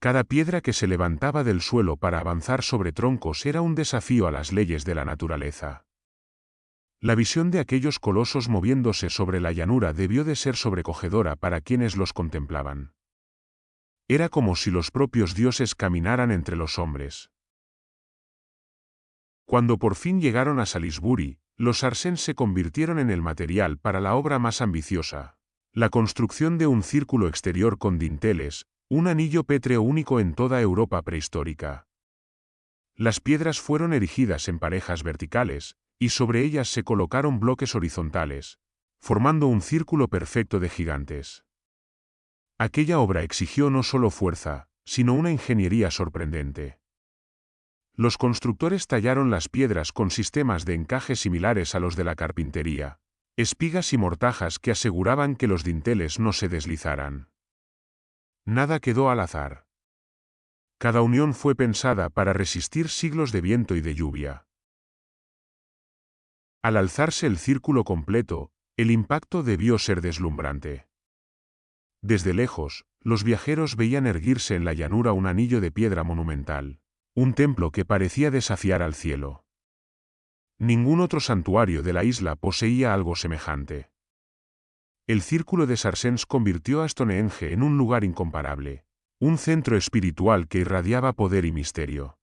Cada piedra que se levantaba del suelo para avanzar sobre troncos era un desafío a las leyes de la naturaleza. La visión de aquellos colosos moviéndose sobre la llanura debió de ser sobrecogedora para quienes los contemplaban. Era como si los propios dioses caminaran entre los hombres. Cuando por fin llegaron a Salisbury, los sarsens se convirtieron en el material para la obra más ambiciosa, la construcción de un círculo exterior con dinteles, un anillo pétreo único en toda Europa prehistórica. Las piedras fueron erigidas en parejas verticales, y sobre ellas se colocaron bloques horizontales, formando un círculo perfecto de gigantes. Aquella obra exigió no solo fuerza, sino una ingeniería sorprendente. Los constructores tallaron las piedras con sistemas de encaje similares a los de la carpintería, espigas y mortajas que aseguraban que los dinteles no se deslizaran. Nada quedó al azar. Cada unión fue pensada para resistir siglos de viento y de lluvia. Al alzarse el círculo completo, el impacto debió ser deslumbrante. Desde lejos, los viajeros veían erguirse en la llanura un anillo de piedra monumental, un templo que parecía desafiar al cielo. Ningún otro santuario de la isla poseía algo semejante. El círculo de sarsens convirtió a Stonehenge en un lugar incomparable, un centro espiritual que irradiaba poder y misterio.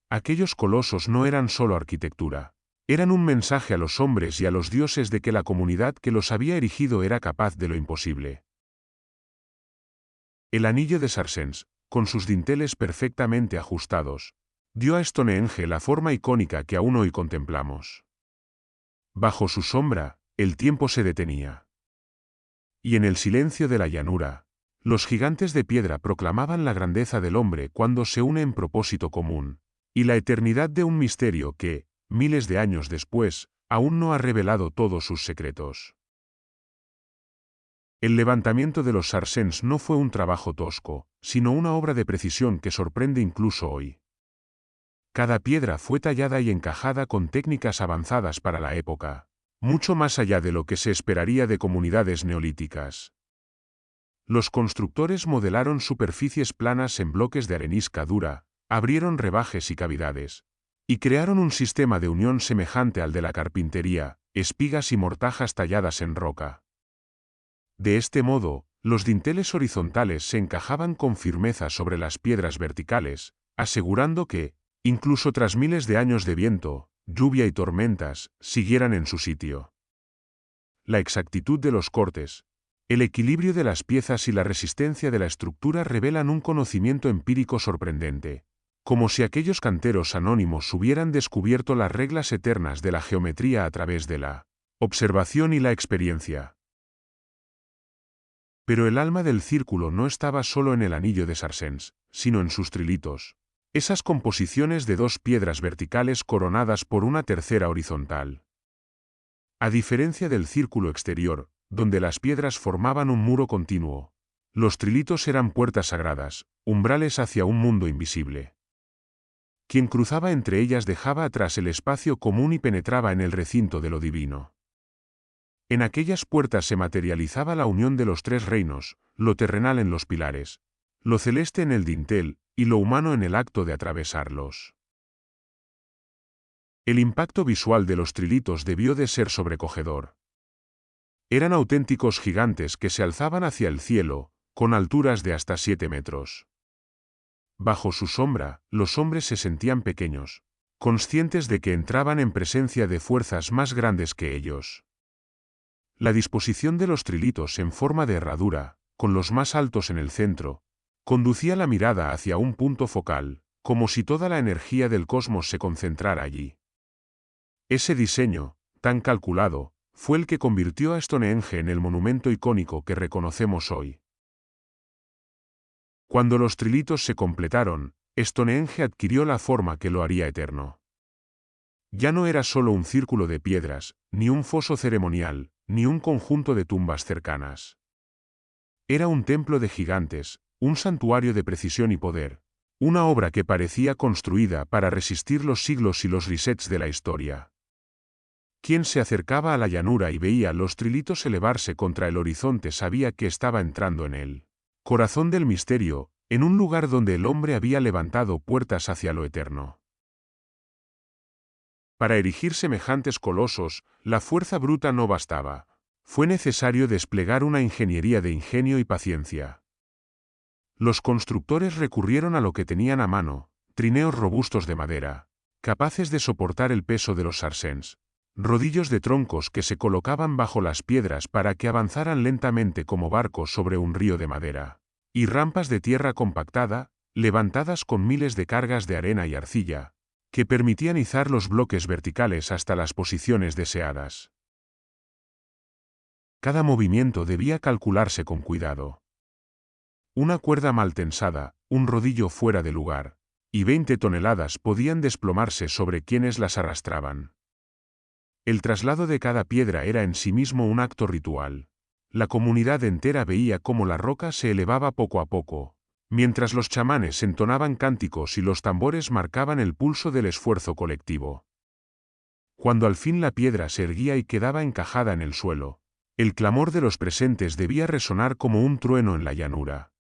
Aquellos colosos no eran solo arquitectura, eran un mensaje a los hombres y a los dioses de que la comunidad que los había erigido era capaz de lo imposible. El anillo de sarsens, con sus dinteles perfectamente ajustados, dio a Stonehenge la forma icónica que aún hoy contemplamos. Bajo su sombra, el tiempo se detenía. Y en el silencio de la llanura, los gigantes de piedra proclamaban la grandeza del hombre cuando se une en propósito común, y la eternidad de un misterio que, miles de años después, aún no ha revelado todos sus secretos. El levantamiento de los sarsens no fue un trabajo tosco, sino una obra de precisión que sorprende incluso hoy. Cada piedra fue tallada y encajada con técnicas avanzadas para la época, mucho más allá de lo que se esperaría de comunidades neolíticas. Los constructores modelaron superficies planas en bloques de arenisca dura, abrieron rebajes y cavidades, y crearon un sistema de unión semejante al de la carpintería, espigas y mortajas talladas en roca. De este modo, los dinteles horizontales se encajaban con firmeza sobre las piedras verticales, asegurando que, incluso tras miles de años de viento, lluvia y tormentas, siguieran en su sitio. La exactitud de los cortes, el equilibrio de las piezas y la resistencia de la estructura revelan un conocimiento empírico sorprendente, como si aquellos canteros anónimos hubieran descubierto las reglas eternas de la geometría a través de la observación y la experiencia. Pero el alma del círculo no estaba solo en el anillo de sarsens, sino en sus trilitos, esas composiciones de dos piedras verticales coronadas por una tercera horizontal. A diferencia del círculo exterior, donde las piedras formaban un muro continuo, Los trilitos eran puertas sagradas, umbrales hacia un mundo invisible. Quien cruzaba entre ellas dejaba atrás el espacio común y penetraba en el recinto de lo divino. En aquellas puertas se materializaba la unión de los tres reinos, lo terrenal en los pilares, lo celeste en el dintel, y lo humano en el acto de atravesarlos. El impacto visual de los trilitos debió de ser sobrecogedor. Eran auténticos gigantes que se alzaban hacia el cielo, con alturas de hasta 7 metros. Bajo su sombra, los hombres se sentían pequeños, conscientes de que entraban en presencia de fuerzas más grandes que ellos. La disposición de los trilitos en forma de herradura, con los más altos en el centro, conducía la mirada hacia un punto focal, como si toda la energía del cosmos se concentrara allí. Ese diseño, tan calculado, fue el que convirtió a Stonehenge en el monumento icónico que reconocemos hoy. Cuando los trilitos se completaron, Stonehenge adquirió la forma que lo haría eterno. Ya no era solo un círculo de piedras, ni un foso ceremonial, ni un conjunto de tumbas cercanas. Era un templo de gigantes, un santuario de precisión y poder, una obra que parecía construida para resistir los siglos y los resets de la historia. Quien se acercaba a la llanura y veía los trilitos elevarse contra el horizonte sabía que estaba entrando en él. Corazón del misterio, en un lugar donde el hombre había levantado puertas hacia lo eterno. Para erigir semejantes colosos, la fuerza bruta no bastaba. Fue necesario desplegar una ingeniería de ingenio y paciencia. Los constructores recurrieron a lo que tenían a mano, trineos robustos de madera, capaces de soportar el peso de los sarsens, rodillos de troncos que se colocaban bajo las piedras para que avanzaran lentamente como barcos sobre un río de madera, y rampas de tierra compactada, levantadas con miles de cargas de arena y arcilla, que permitían izar los bloques verticales hasta las posiciones deseadas. Cada movimiento debía calcularse con cuidado. Una cuerda mal tensada, un rodillo fuera de lugar, y 20 toneladas podían desplomarse sobre quienes las arrastraban. El traslado de cada piedra era en sí mismo un acto ritual. La comunidad entera veía cómo la roca se elevaba poco a poco, mientras los chamanes entonaban cánticos y los tambores marcaban el pulso del esfuerzo colectivo. Cuando al fin la piedra se erguía y quedaba encajada en el suelo, el clamor de los presentes debía resonar como un trueno en la llanura.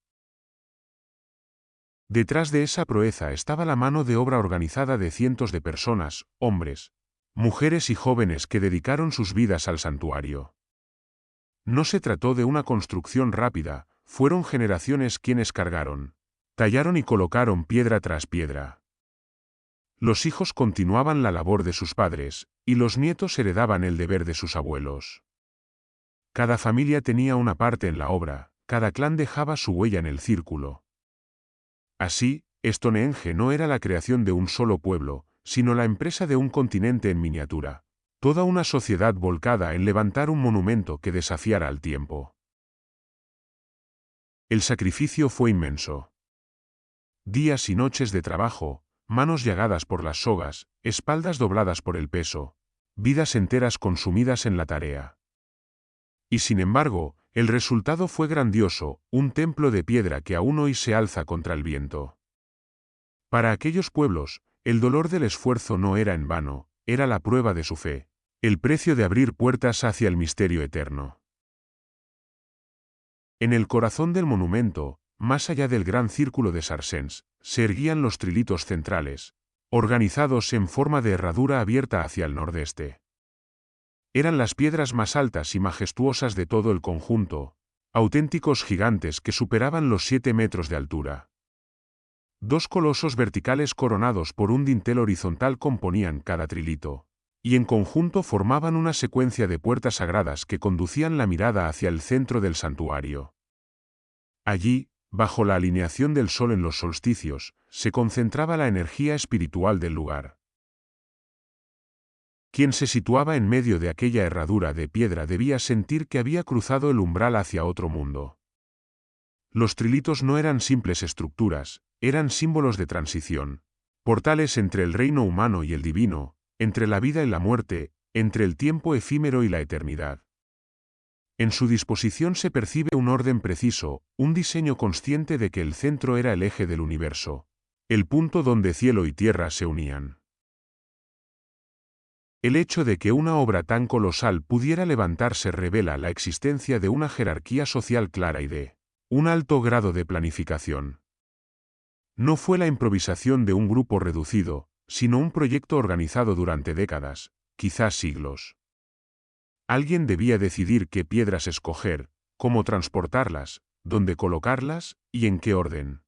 Detrás de esa proeza estaba la mano de obra organizada de cientos de personas, hombres, mujeres y jóvenes que dedicaron sus vidas al santuario. No se trató de una construcción rápida, fueron generaciones quienes cargaron, tallaron y colocaron piedra tras piedra. Los hijos continuaban la labor de sus padres, y los nietos heredaban el deber de sus abuelos. Cada familia tenía una parte en la obra, cada clan dejaba su huella en el círculo. Así, Stonehenge no era la creación de un solo pueblo, sino la empresa de un continente en miniatura, toda una sociedad volcada en levantar un monumento que desafiara al tiempo. El sacrificio fue inmenso. Días y noches de trabajo, manos llagadas por las sogas, espaldas dobladas por el peso, vidas enteras consumidas en la tarea. Y sin embargo, el resultado fue grandioso, un templo de piedra que aún hoy se alza contra el viento. Para aquellos pueblos, el dolor del esfuerzo no era en vano, era la prueba de su fe, el precio de abrir puertas hacia el misterio eterno. En el corazón del monumento, más allá del gran círculo de sarsens, se erguían los trilitos centrales, organizados en forma de herradura abierta hacia el nordeste. Eran las piedras más altas y majestuosas de todo el conjunto, auténticos gigantes que superaban los 7 metros de altura. Dos colosos verticales coronados por un dintel horizontal componían cada trilito, y en conjunto formaban una secuencia de puertas sagradas que conducían la mirada hacia el centro del santuario. Allí, bajo la alineación del sol en los solsticios, se concentraba la energía espiritual del lugar. Quien se situaba en medio de aquella herradura de piedra debía sentir que había cruzado el umbral hacia otro mundo. Los trilitos no eran simples estructuras, eran símbolos de transición, portales entre el reino humano y el divino, entre la vida y la muerte, entre el tiempo efímero y la eternidad. En su disposición se percibe un orden preciso, un diseño consciente de que el centro era el eje del universo, el punto donde cielo y tierra se unían. El hecho de que una obra tan colosal pudiera levantarse revela la existencia de una jerarquía social clara y de un alto grado de planificación. No fue la improvisación de un grupo reducido, sino un proyecto organizado durante décadas, quizás siglos. Alguien debía decidir qué piedras escoger, cómo transportarlas, dónde colocarlas y en qué orden.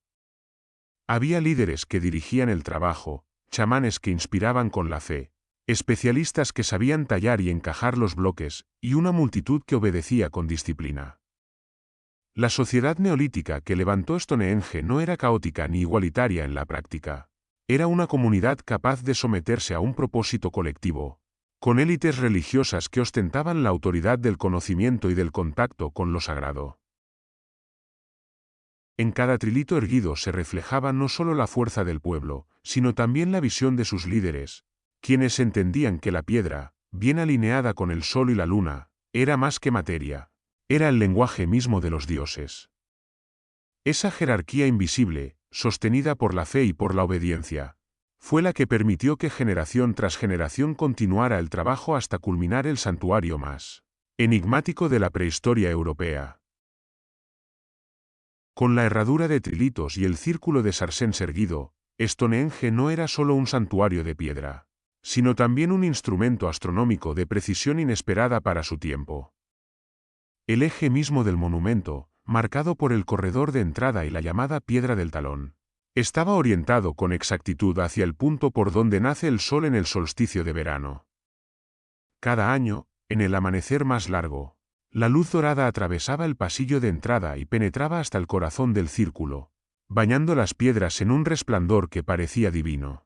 Había líderes que dirigían el trabajo, chamanes que inspiraban con la fe, especialistas que sabían tallar y encajar los bloques, y una multitud que obedecía con disciplina. La sociedad neolítica que levantó Stonehenge no era caótica ni igualitaria en la práctica. Era una comunidad capaz de someterse a un propósito colectivo, con élites religiosas que ostentaban la autoridad del conocimiento y del contacto con lo sagrado. En cada trilito erguido se reflejaba no solo la fuerza del pueblo, sino también la visión de sus líderes, quienes entendían que la piedra, bien alineada con el sol y la luna, era más que materia, era el lenguaje mismo de los dioses. Esa jerarquía invisible, sostenida por la fe y por la obediencia, fue la que permitió que generación tras generación continuara el trabajo hasta culminar el santuario más enigmático de la prehistoria europea. Con la herradura de trilitos y el círculo de sarséns erguido, Stonehenge no era solo un santuario de piedra, sino también un instrumento astronómico de precisión inesperada para su tiempo. El eje mismo del monumento, marcado por el corredor de entrada y la llamada piedra del talón, estaba orientado con exactitud hacia el punto por donde nace el sol en el solsticio de verano. Cada año, en el amanecer más largo, la luz dorada atravesaba el pasillo de entrada y penetraba hasta el corazón del círculo, bañando las piedras en un resplandor que parecía divino.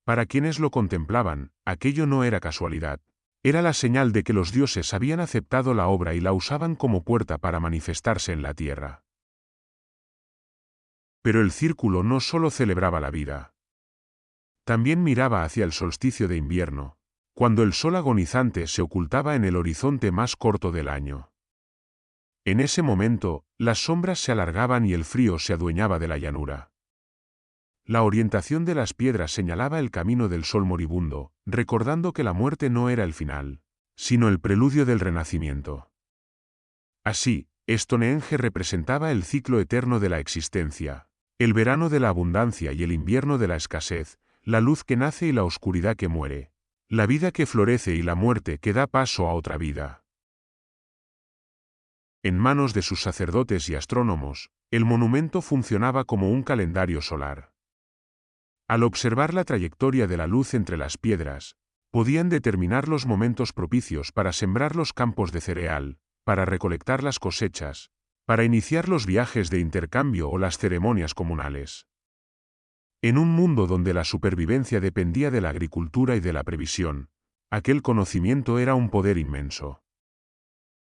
Para quienes lo contemplaban, aquello no era casualidad. Era la señal de que los dioses habían aceptado la obra y la usaban como puerta para manifestarse en la tierra. Pero el círculo no solo celebraba la vida. También miraba hacia el solsticio de invierno, cuando el sol agonizante se ocultaba en el horizonte más corto del año. En ese momento, las sombras se alargaban y el frío se adueñaba de la llanura. La orientación de las piedras señalaba el camino del sol moribundo, recordando que la muerte no era el final, sino el preludio del renacimiento. Así, Stonehenge representaba el ciclo eterno de la existencia, el verano de la abundancia y el invierno de la escasez, la luz que nace y la oscuridad que muere, la vida que florece y la muerte que da paso a otra vida. En manos de sus sacerdotes y astrónomos, el monumento funcionaba como un calendario solar. Al observar la trayectoria de la luz entre las piedras, podían determinar los momentos propicios para sembrar los campos de cereal, para recolectar las cosechas, para iniciar los viajes de intercambio o las ceremonias comunales. En un mundo donde la supervivencia dependía de la agricultura y de la previsión, aquel conocimiento era un poder inmenso.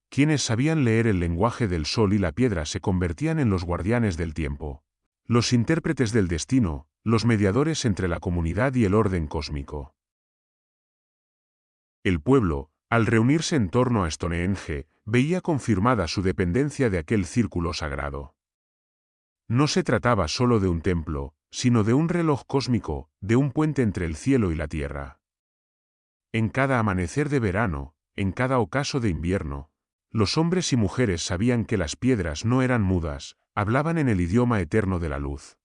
Quienes sabían leer el lenguaje del sol y la piedra se convertían en los guardianes del tiempo, los intérpretes del destino, los mediadores entre la comunidad y el orden cósmico. El pueblo, al reunirse en torno a Stonehenge, veía confirmada su dependencia de aquel círculo sagrado. No se trataba solo de un templo, sino de un reloj cósmico, de un puente entre el cielo y la tierra. En cada amanecer de verano, en cada ocaso de invierno, los hombres y mujeres sabían que las piedras no eran mudas, hablaban en el idioma eterno de la luz.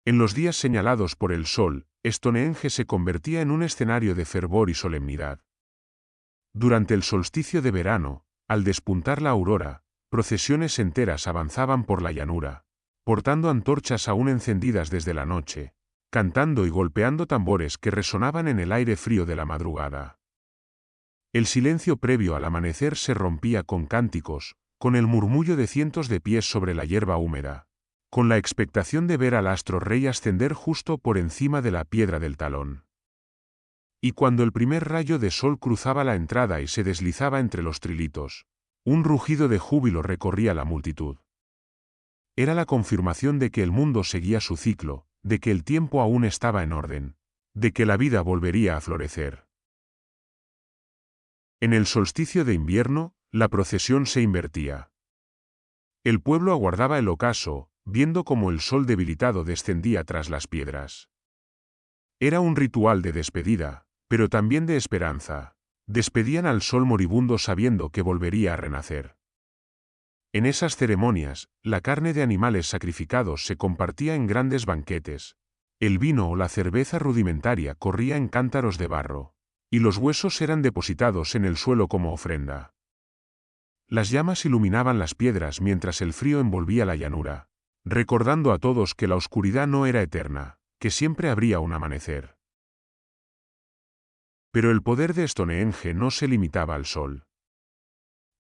En los días señalados por el sol, Stonehenge se convertía en un escenario de fervor y solemnidad. Durante el solsticio de verano, al despuntar la aurora, procesiones enteras avanzaban por la llanura, portando antorchas aún encendidas desde la noche, cantando y golpeando tambores que resonaban en el aire frío de la madrugada. El silencio previo al amanecer se rompía con cánticos, con el murmullo de cientos de pies sobre la hierba húmeda, con la expectación de ver al astro rey ascender justo por encima de la piedra del talón. Y cuando el primer rayo de sol cruzaba la entrada y se deslizaba entre los trilitos, un rugido de júbilo recorría la multitud. Era la confirmación de que el mundo seguía su ciclo, de que el tiempo aún estaba en orden, de que la vida volvería a florecer. En el solsticio de invierno, la procesión se invertía. El pueblo aguardaba el ocaso, viendo cómo el sol debilitado descendía tras las piedras. Era un ritual de despedida, pero también de esperanza. Despedían al sol moribundo sabiendo que volvería a renacer. En esas ceremonias, la carne de animales sacrificados se compartía en grandes banquetes. El vino o la cerveza rudimentaria corría en cántaros de barro, y los huesos eran depositados en el suelo como ofrenda. Las llamas iluminaban las piedras mientras el frío envolvía la llanura, recordando a todos que la oscuridad no era eterna, que siempre habría un amanecer. Pero el poder de Stonehenge no se limitaba al sol.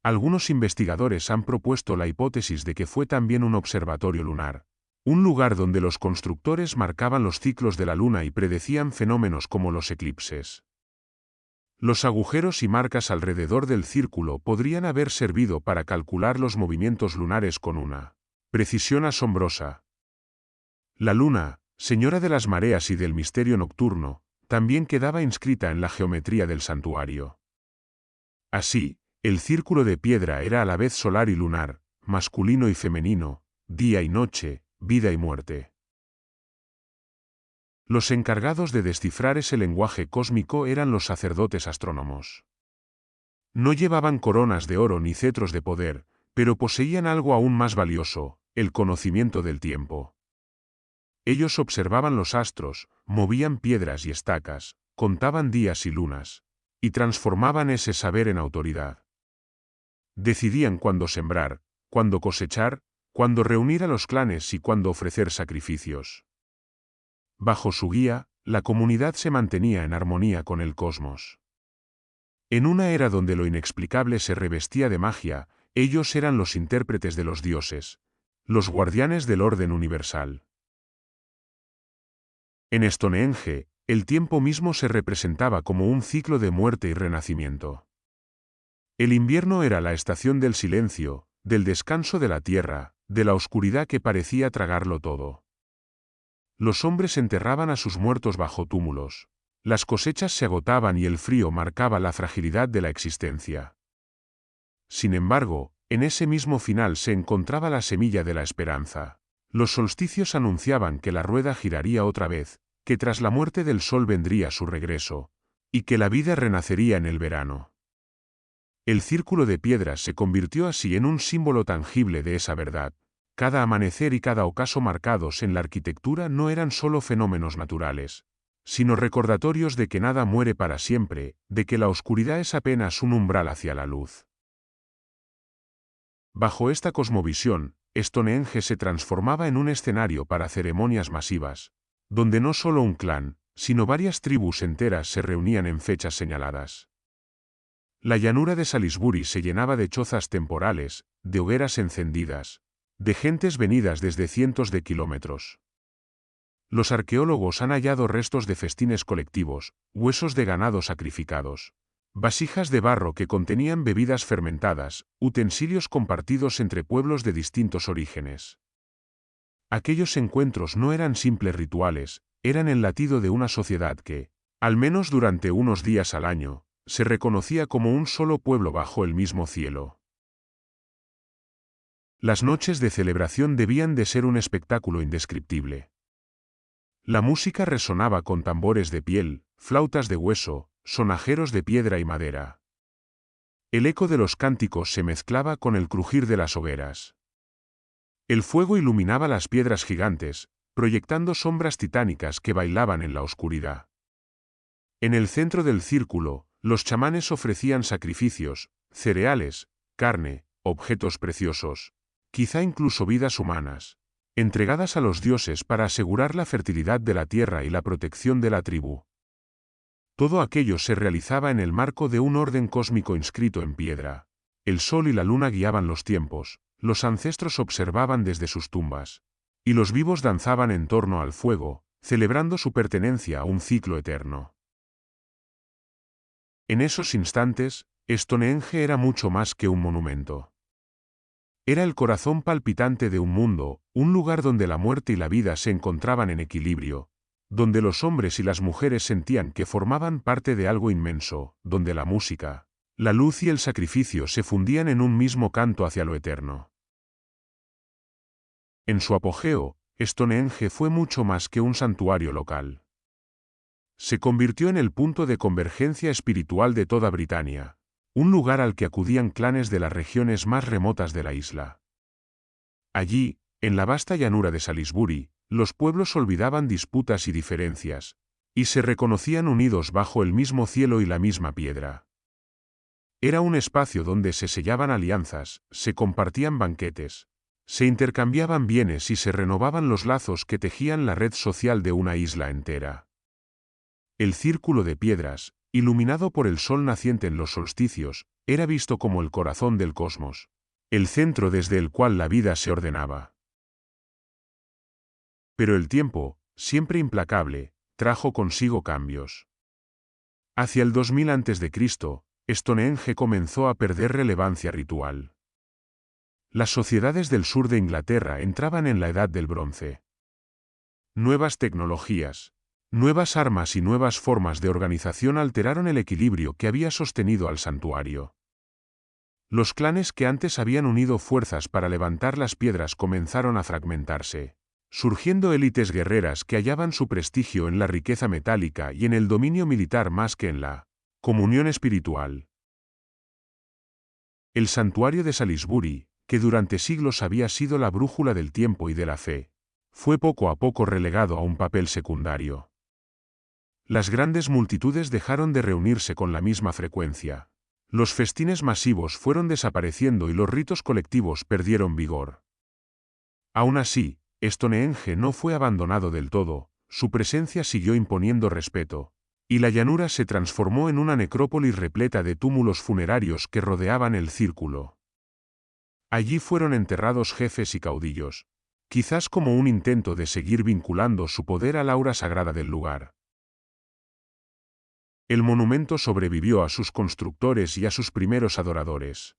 Algunos investigadores han propuesto la hipótesis de que fue también un observatorio lunar, un lugar donde los constructores marcaban los ciclos de la luna y predecían fenómenos como los eclipses. Los agujeros y marcas alrededor del círculo podrían haber servido para calcular los movimientos lunares con una precisión asombrosa. La luna, señora de las mareas y del misterio nocturno, también quedaba inscrita en la geometría del santuario. Así, el círculo de piedra era a la vez solar y lunar, masculino y femenino, día y noche, vida y muerte. Los encargados de descifrar ese lenguaje cósmico eran los sacerdotes astrónomos. No llevaban coronas de oro ni cetros de poder, pero poseían algo aún más valioso, el conocimiento del tiempo. Ellos observaban los astros, movían piedras y estacas, contaban días y lunas, y transformaban ese saber en autoridad. Decidían cuándo sembrar, cuándo cosechar, cuándo reunir a los clanes y cuándo ofrecer sacrificios. Bajo su guía, la comunidad se mantenía en armonía con el cosmos. En una era donde lo inexplicable se revestía de magia, ellos eran los intérpretes de los dioses, los guardianes del orden universal. En Stonehenge, el tiempo mismo se representaba como un ciclo de muerte y renacimiento. El invierno era la estación del silencio, del descanso de la tierra, de la oscuridad que parecía tragarlo todo. Los hombres enterraban a sus muertos bajo túmulos. Las cosechas se agotaban y el frío marcaba la fragilidad de la existencia. Sin embargo, en ese mismo final se encontraba la semilla de la esperanza. Los solsticios anunciaban que la rueda giraría otra vez, que tras la muerte del sol vendría su regreso, y que la vida renacería en el verano. El círculo de piedras se convirtió así en un símbolo tangible de esa verdad. Cada amanecer y cada ocaso marcados en la arquitectura no eran solo fenómenos naturales, sino recordatorios de que nada muere para siempre, de que la oscuridad es apenas un umbral hacia la luz. Bajo esta cosmovisión, Stonehenge se transformaba en un escenario para ceremonias masivas, donde no solo un clan, sino varias tribus enteras se reunían en fechas señaladas. La llanura de Salisbury se llenaba de chozas temporales, de hogueras encendidas, de gentes venidas desde cientos de kilómetros. Los arqueólogos han hallado restos de festines colectivos, huesos de ganado sacrificados, vasijas de barro que contenían bebidas fermentadas, utensilios compartidos entre pueblos de distintos orígenes. Aquellos encuentros no eran simples rituales, eran el latido de una sociedad que, al menos durante unos días al año, se reconocía como un solo pueblo bajo el mismo cielo. Las noches de celebración debían de ser un espectáculo indescriptible. La música resonaba con tambores de piel, flautas de hueso, sonajeros de piedra y madera. El eco de los cánticos se mezclaba con el crujir de las hogueras. El fuego iluminaba las piedras gigantes, proyectando sombras titánicas que bailaban en la oscuridad. En el centro del círculo, los chamanes ofrecían sacrificios, cereales, carne, objetos preciosos, quizá incluso vidas humanas, entregadas a los dioses para asegurar la fertilidad de la tierra y la protección de la tribu. Todo aquello se realizaba en el marco de un orden cósmico inscrito en piedra. El sol y la luna guiaban los tiempos, los ancestros observaban desde sus tumbas, y los vivos danzaban en torno al fuego, celebrando su pertenencia a un ciclo eterno. En esos instantes, Stonehenge era mucho más que un monumento. Era el corazón palpitante de un mundo, un lugar donde la muerte y la vida se encontraban en equilibrio, donde los hombres y las mujeres sentían que formaban parte de algo inmenso, donde la música, La luz y el sacrificio se fundían en un mismo canto hacia lo eterno. En su apogeo, Stonehenge fue mucho más que un santuario local. Se convirtió en el punto de convergencia espiritual de toda Britania, un lugar al que acudían clanes de las regiones más remotas de la isla. Allí, en la vasta llanura de Salisbury, los pueblos olvidaban disputas y diferencias, y se reconocían unidos bajo el mismo cielo y la misma piedra. Era un espacio donde se sellaban alianzas, se compartían banquetes, se intercambiaban bienes y se renovaban los lazos que tejían la red social de una isla entera. El círculo de piedras, iluminado por el sol naciente en los solsticios, era visto como el corazón del cosmos, el centro desde el cual la vida se ordenaba. Pero el tiempo, siempre implacable, trajo consigo cambios. Hacia el 2000 a.C., Stonehenge comenzó a perder relevancia ritual. Las sociedades del sur de Inglaterra entraban en la Edad del Bronce. Nuevas tecnologías, nuevas armas y nuevas formas de organización alteraron el equilibrio que había sostenido al santuario. Los clanes que antes habían unido fuerzas para levantar las piedras comenzaron a fragmentarse, surgiendo élites guerreras que hallaban su prestigio en la riqueza metálica y en el dominio militar más que en la comunión espiritual. El santuario de Salisbury, que durante siglos había sido la brújula del tiempo y de la fe, fue poco a poco relegado a un papel secundario. Las grandes multitudes dejaron de reunirse con la misma frecuencia. Los festines masivos fueron desapareciendo y los ritos colectivos perdieron vigor. Aún así, Stonehenge no fue abandonado del todo, su presencia siguió imponiendo respeto, y la llanura se transformó en una necrópolis repleta de túmulos funerarios que rodeaban el círculo. Allí fueron enterrados jefes y caudillos, quizás como un intento de seguir vinculando su poder al aura sagrada del lugar. El monumento sobrevivió a sus constructores y a sus primeros adoradores.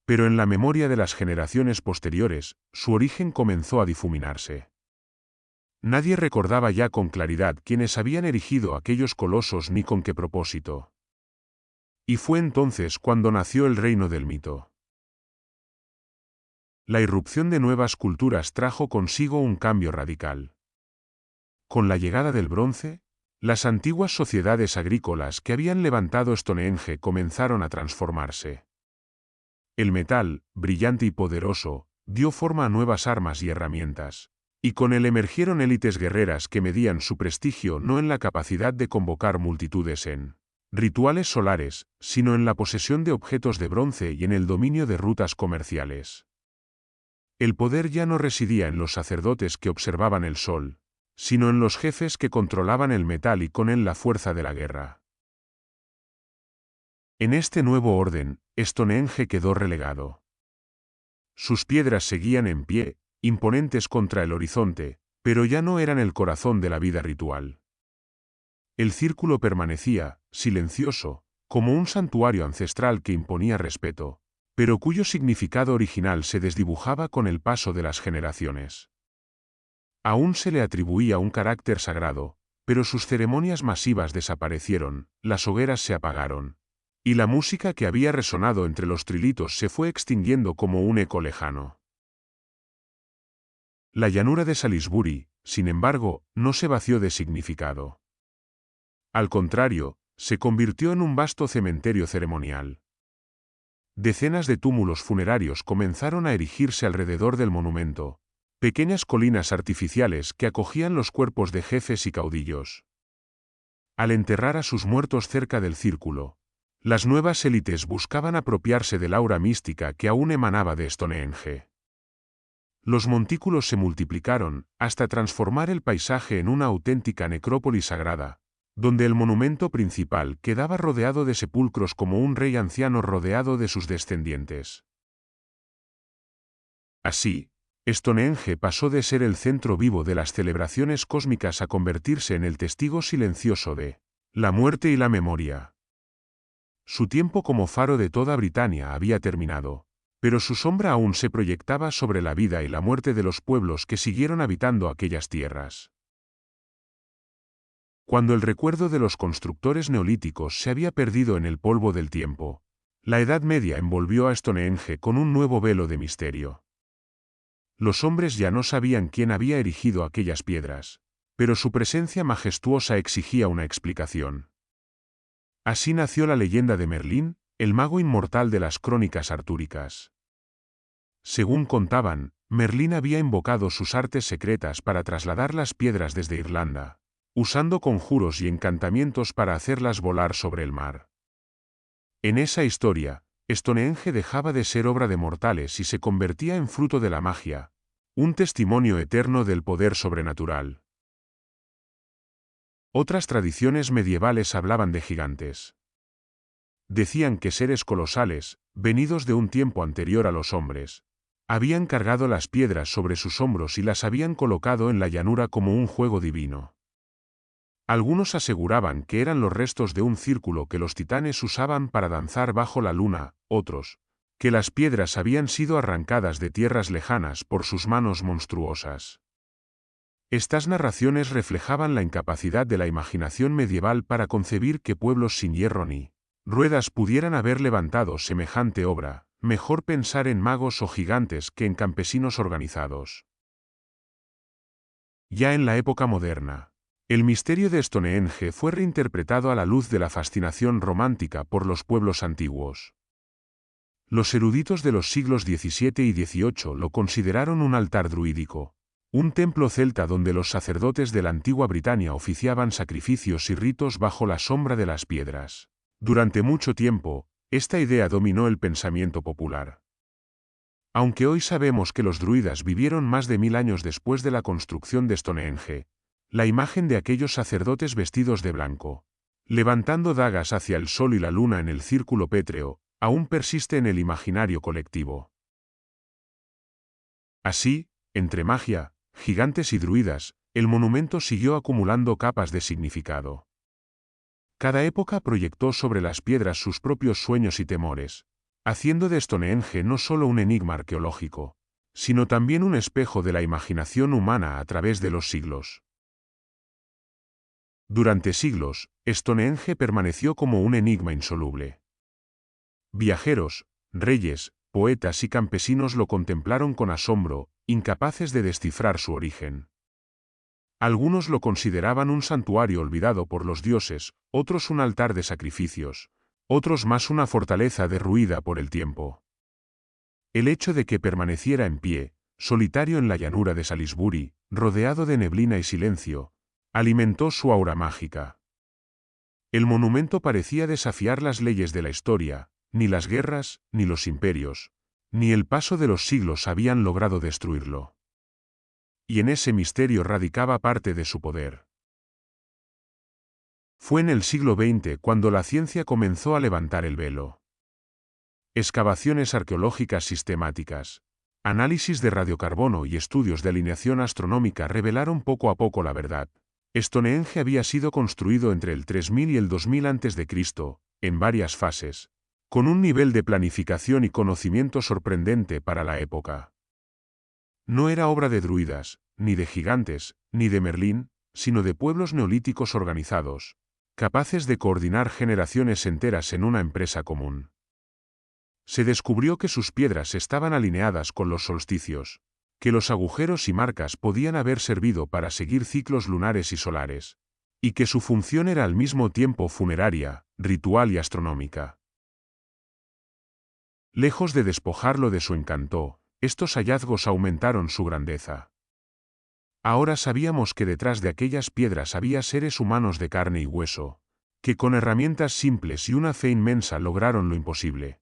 Pero en la memoria de las generaciones posteriores, su origen comenzó a difuminarse. Nadie recordaba ya con claridad quiénes habían erigido aquellos colosos ni con qué propósito. Y fue entonces cuando nació el reino del mito. La irrupción de nuevas culturas trajo consigo un cambio radical. Con la llegada del bronce, las antiguas sociedades agrícolas que habían levantado Stonehenge comenzaron a transformarse. El metal, brillante y poderoso, dio forma a nuevas armas y herramientas. Y con él emergieron élites guerreras que medían su prestigio no en la capacidad de convocar multitudes en rituales solares, sino en la posesión de objetos de bronce y en el dominio de rutas comerciales. El poder ya no residía en los sacerdotes que observaban el sol, sino en los jefes que controlaban el metal y con él la fuerza de la guerra. En este nuevo orden, Stonehenge quedó relegado. Sus piedras seguían en pie, imponentes contra el horizonte, pero ya no eran el corazón de la vida ritual. El círculo permanecía, silencioso, como un santuario ancestral que imponía respeto, pero cuyo significado original se desdibujaba con el paso de las generaciones. Aún se le atribuía un carácter sagrado, pero sus ceremonias masivas desaparecieron, las hogueras se apagaron, y la música que había resonado entre los trilitos se fue extinguiendo como un eco lejano. La llanura de Salisbury, sin embargo, no se vació de significado. Al contrario, se convirtió en un vasto cementerio ceremonial. Decenas de túmulos funerarios comenzaron a erigirse alrededor del monumento, pequeñas colinas artificiales que acogían los cuerpos de jefes y caudillos. Al enterrar a sus muertos cerca del círculo, las nuevas élites buscaban apropiarse del aura mística que aún emanaba de Stonehenge. Los montículos se multiplicaron, hasta transformar el paisaje en una auténtica necrópolis sagrada, donde el monumento principal quedaba rodeado de sepulcros como un rey anciano rodeado de sus descendientes. Así, Stonehenge pasó de ser el centro vivo de las celebraciones cósmicas a convertirse en el testigo silencioso de la muerte y la memoria. Su tiempo como faro de toda Britania había terminado, pero su sombra aún se proyectaba sobre la vida y la muerte de los pueblos que siguieron habitando aquellas tierras. Cuando el recuerdo de los constructores neolíticos se había perdido en el polvo del tiempo, la Edad Media envolvió a Stonehenge con un nuevo velo de misterio. Los hombres ya no sabían quién había erigido aquellas piedras, pero su presencia majestuosa exigía una explicación. Así nació la leyenda de Merlín, el mago inmortal de las crónicas artúricas. Según contaban, Merlín había invocado sus artes secretas para trasladar las piedras desde Irlanda, usando conjuros y encantamientos para hacerlas volar sobre el mar. En esa historia, Stonehenge dejaba de ser obra de mortales y se convertía en fruto de la magia, un testimonio eterno del poder sobrenatural. Otras tradiciones medievales hablaban de gigantes. Decían que seres colosales, venidos de un tiempo anterior a los hombres, habían cargado las piedras sobre sus hombros y las habían colocado en la llanura como un juego divino. Algunos aseguraban que eran los restos de un círculo que los titanes usaban para danzar bajo la luna, otros, que las piedras habían sido arrancadas de tierras lejanas por sus manos monstruosas. Estas narraciones reflejaban la incapacidad de la imaginación medieval para concebir que pueblos sin hierro ni ruedas pudieran haber levantado semejante obra, mejor pensar en magos o gigantes que en campesinos organizados. Ya en la época moderna, el misterio de Stonehenge fue reinterpretado a la luz de la fascinación romántica por los pueblos antiguos. Los eruditos de los siglos XVII y XVIII lo consideraron un altar druídico, un templo celta donde los sacerdotes de la antigua Britania oficiaban sacrificios y ritos bajo la sombra de las piedras. Durante mucho tiempo, esta idea dominó el pensamiento popular. Aunque hoy sabemos que los druidas vivieron más de 1000 años después de la construcción de Stonehenge, la imagen de aquellos sacerdotes vestidos de blanco, levantando dagas hacia el sol y la luna en el círculo pétreo, aún persiste en el imaginario colectivo. Así, entre magia, gigantes y druidas, el monumento siguió acumulando capas de significado. Cada época proyectó sobre las piedras sus propios sueños y temores, haciendo de Stonehenge no solo un enigma arqueológico, sino también un espejo de la imaginación humana a través de los siglos. Durante siglos, Stonehenge permaneció como un enigma insoluble. Viajeros, reyes, poetas y campesinos lo contemplaron con asombro, incapaces de descifrar su origen. Algunos lo consideraban un santuario olvidado por los dioses, otros un altar de sacrificios, otros más una fortaleza derruida por el tiempo. El hecho de que permaneciera en pie, solitario en la llanura de Salisbury, rodeado de neblina y silencio, alimentó su aura mágica. El monumento parecía desafiar las leyes de la historia, ni las guerras, ni los imperios, ni el paso de los siglos habían logrado destruirlo. Y en ese misterio radicaba parte de su poder. Fue en el siglo XX cuando la ciencia comenzó a levantar el velo. Excavaciones arqueológicas sistemáticas, análisis de radiocarbono y estudios de alineación astronómica revelaron poco a poco la verdad. Stonehenge había sido construido entre el 3000 y el 2000 a.C., en varias fases, con un nivel de planificación y conocimiento sorprendente para la época. No era obra de druidas, ni de gigantes, ni de Merlín, sino de pueblos neolíticos organizados, capaces de coordinar generaciones enteras en una empresa común. Se descubrió que sus piedras estaban alineadas con los solsticios, que los agujeros y marcas podían haber servido para seguir ciclos lunares y solares, y que su función era al mismo tiempo funeraria, ritual y astronómica. Lejos de despojarlo de su encanto, estos hallazgos aumentaron su grandeza. Ahora sabíamos que detrás de aquellas piedras había seres humanos de carne y hueso, que con herramientas simples y una fe inmensa lograron lo imposible.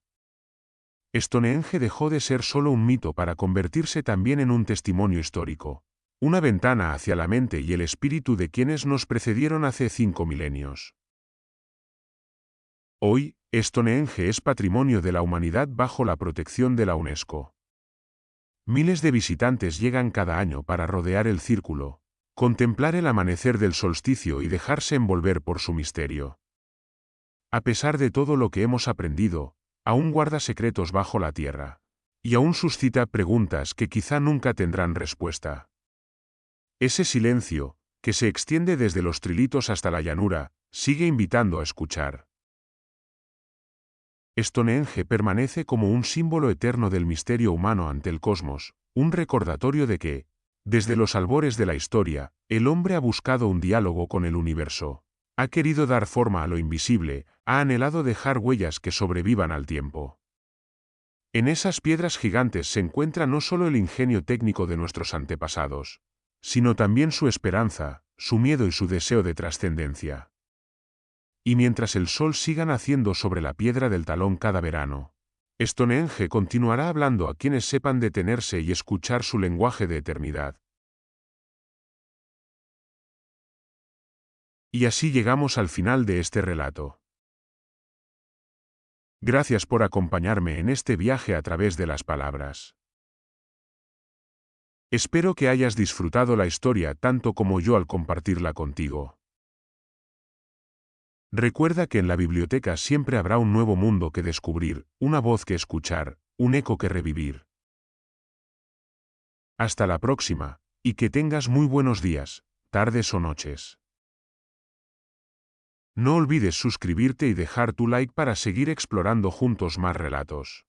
Stonehenge dejó de ser solo un mito para convertirse también en un testimonio histórico, una ventana hacia la mente y el espíritu de quienes nos precedieron hace 5 milenios. Hoy, Stonehenge es patrimonio de la humanidad bajo la protección de la UNESCO. Miles de visitantes llegan cada año para rodear el círculo, contemplar el amanecer del solsticio y dejarse envolver por su misterio. A pesar de todo lo que hemos aprendido, aún guarda secretos bajo la tierra, y aún suscita preguntas que quizá nunca tendrán respuesta. Ese silencio, que se extiende desde los trilitos hasta la llanura, sigue invitando a escuchar. Stonehenge permanece como un símbolo eterno del misterio humano ante el cosmos, un recordatorio de que, desde los albores de la historia, el hombre ha buscado un diálogo con el universo, ha querido dar forma a lo invisible, ha anhelado dejar huellas que sobrevivan al tiempo. En esas piedras gigantes se encuentra no solo el ingenio técnico de nuestros antepasados, sino también su esperanza, su miedo y su deseo de trascendencia. Y mientras el sol siga naciendo sobre la piedra del talón cada verano, Stonehenge continuará hablando a quienes sepan detenerse y escuchar su lenguaje de eternidad. Y así llegamos al final de este relato. Gracias por acompañarme en este viaje a través de las palabras. Espero que hayas disfrutado la historia tanto como yo al compartirla contigo. Recuerda que en la biblioteca siempre habrá un nuevo mundo que descubrir, una voz que escuchar, un eco que revivir. Hasta la próxima, y que tengas muy buenos días, tardes o noches. No olvides suscribirte y dejar tu like para seguir explorando juntos más relatos.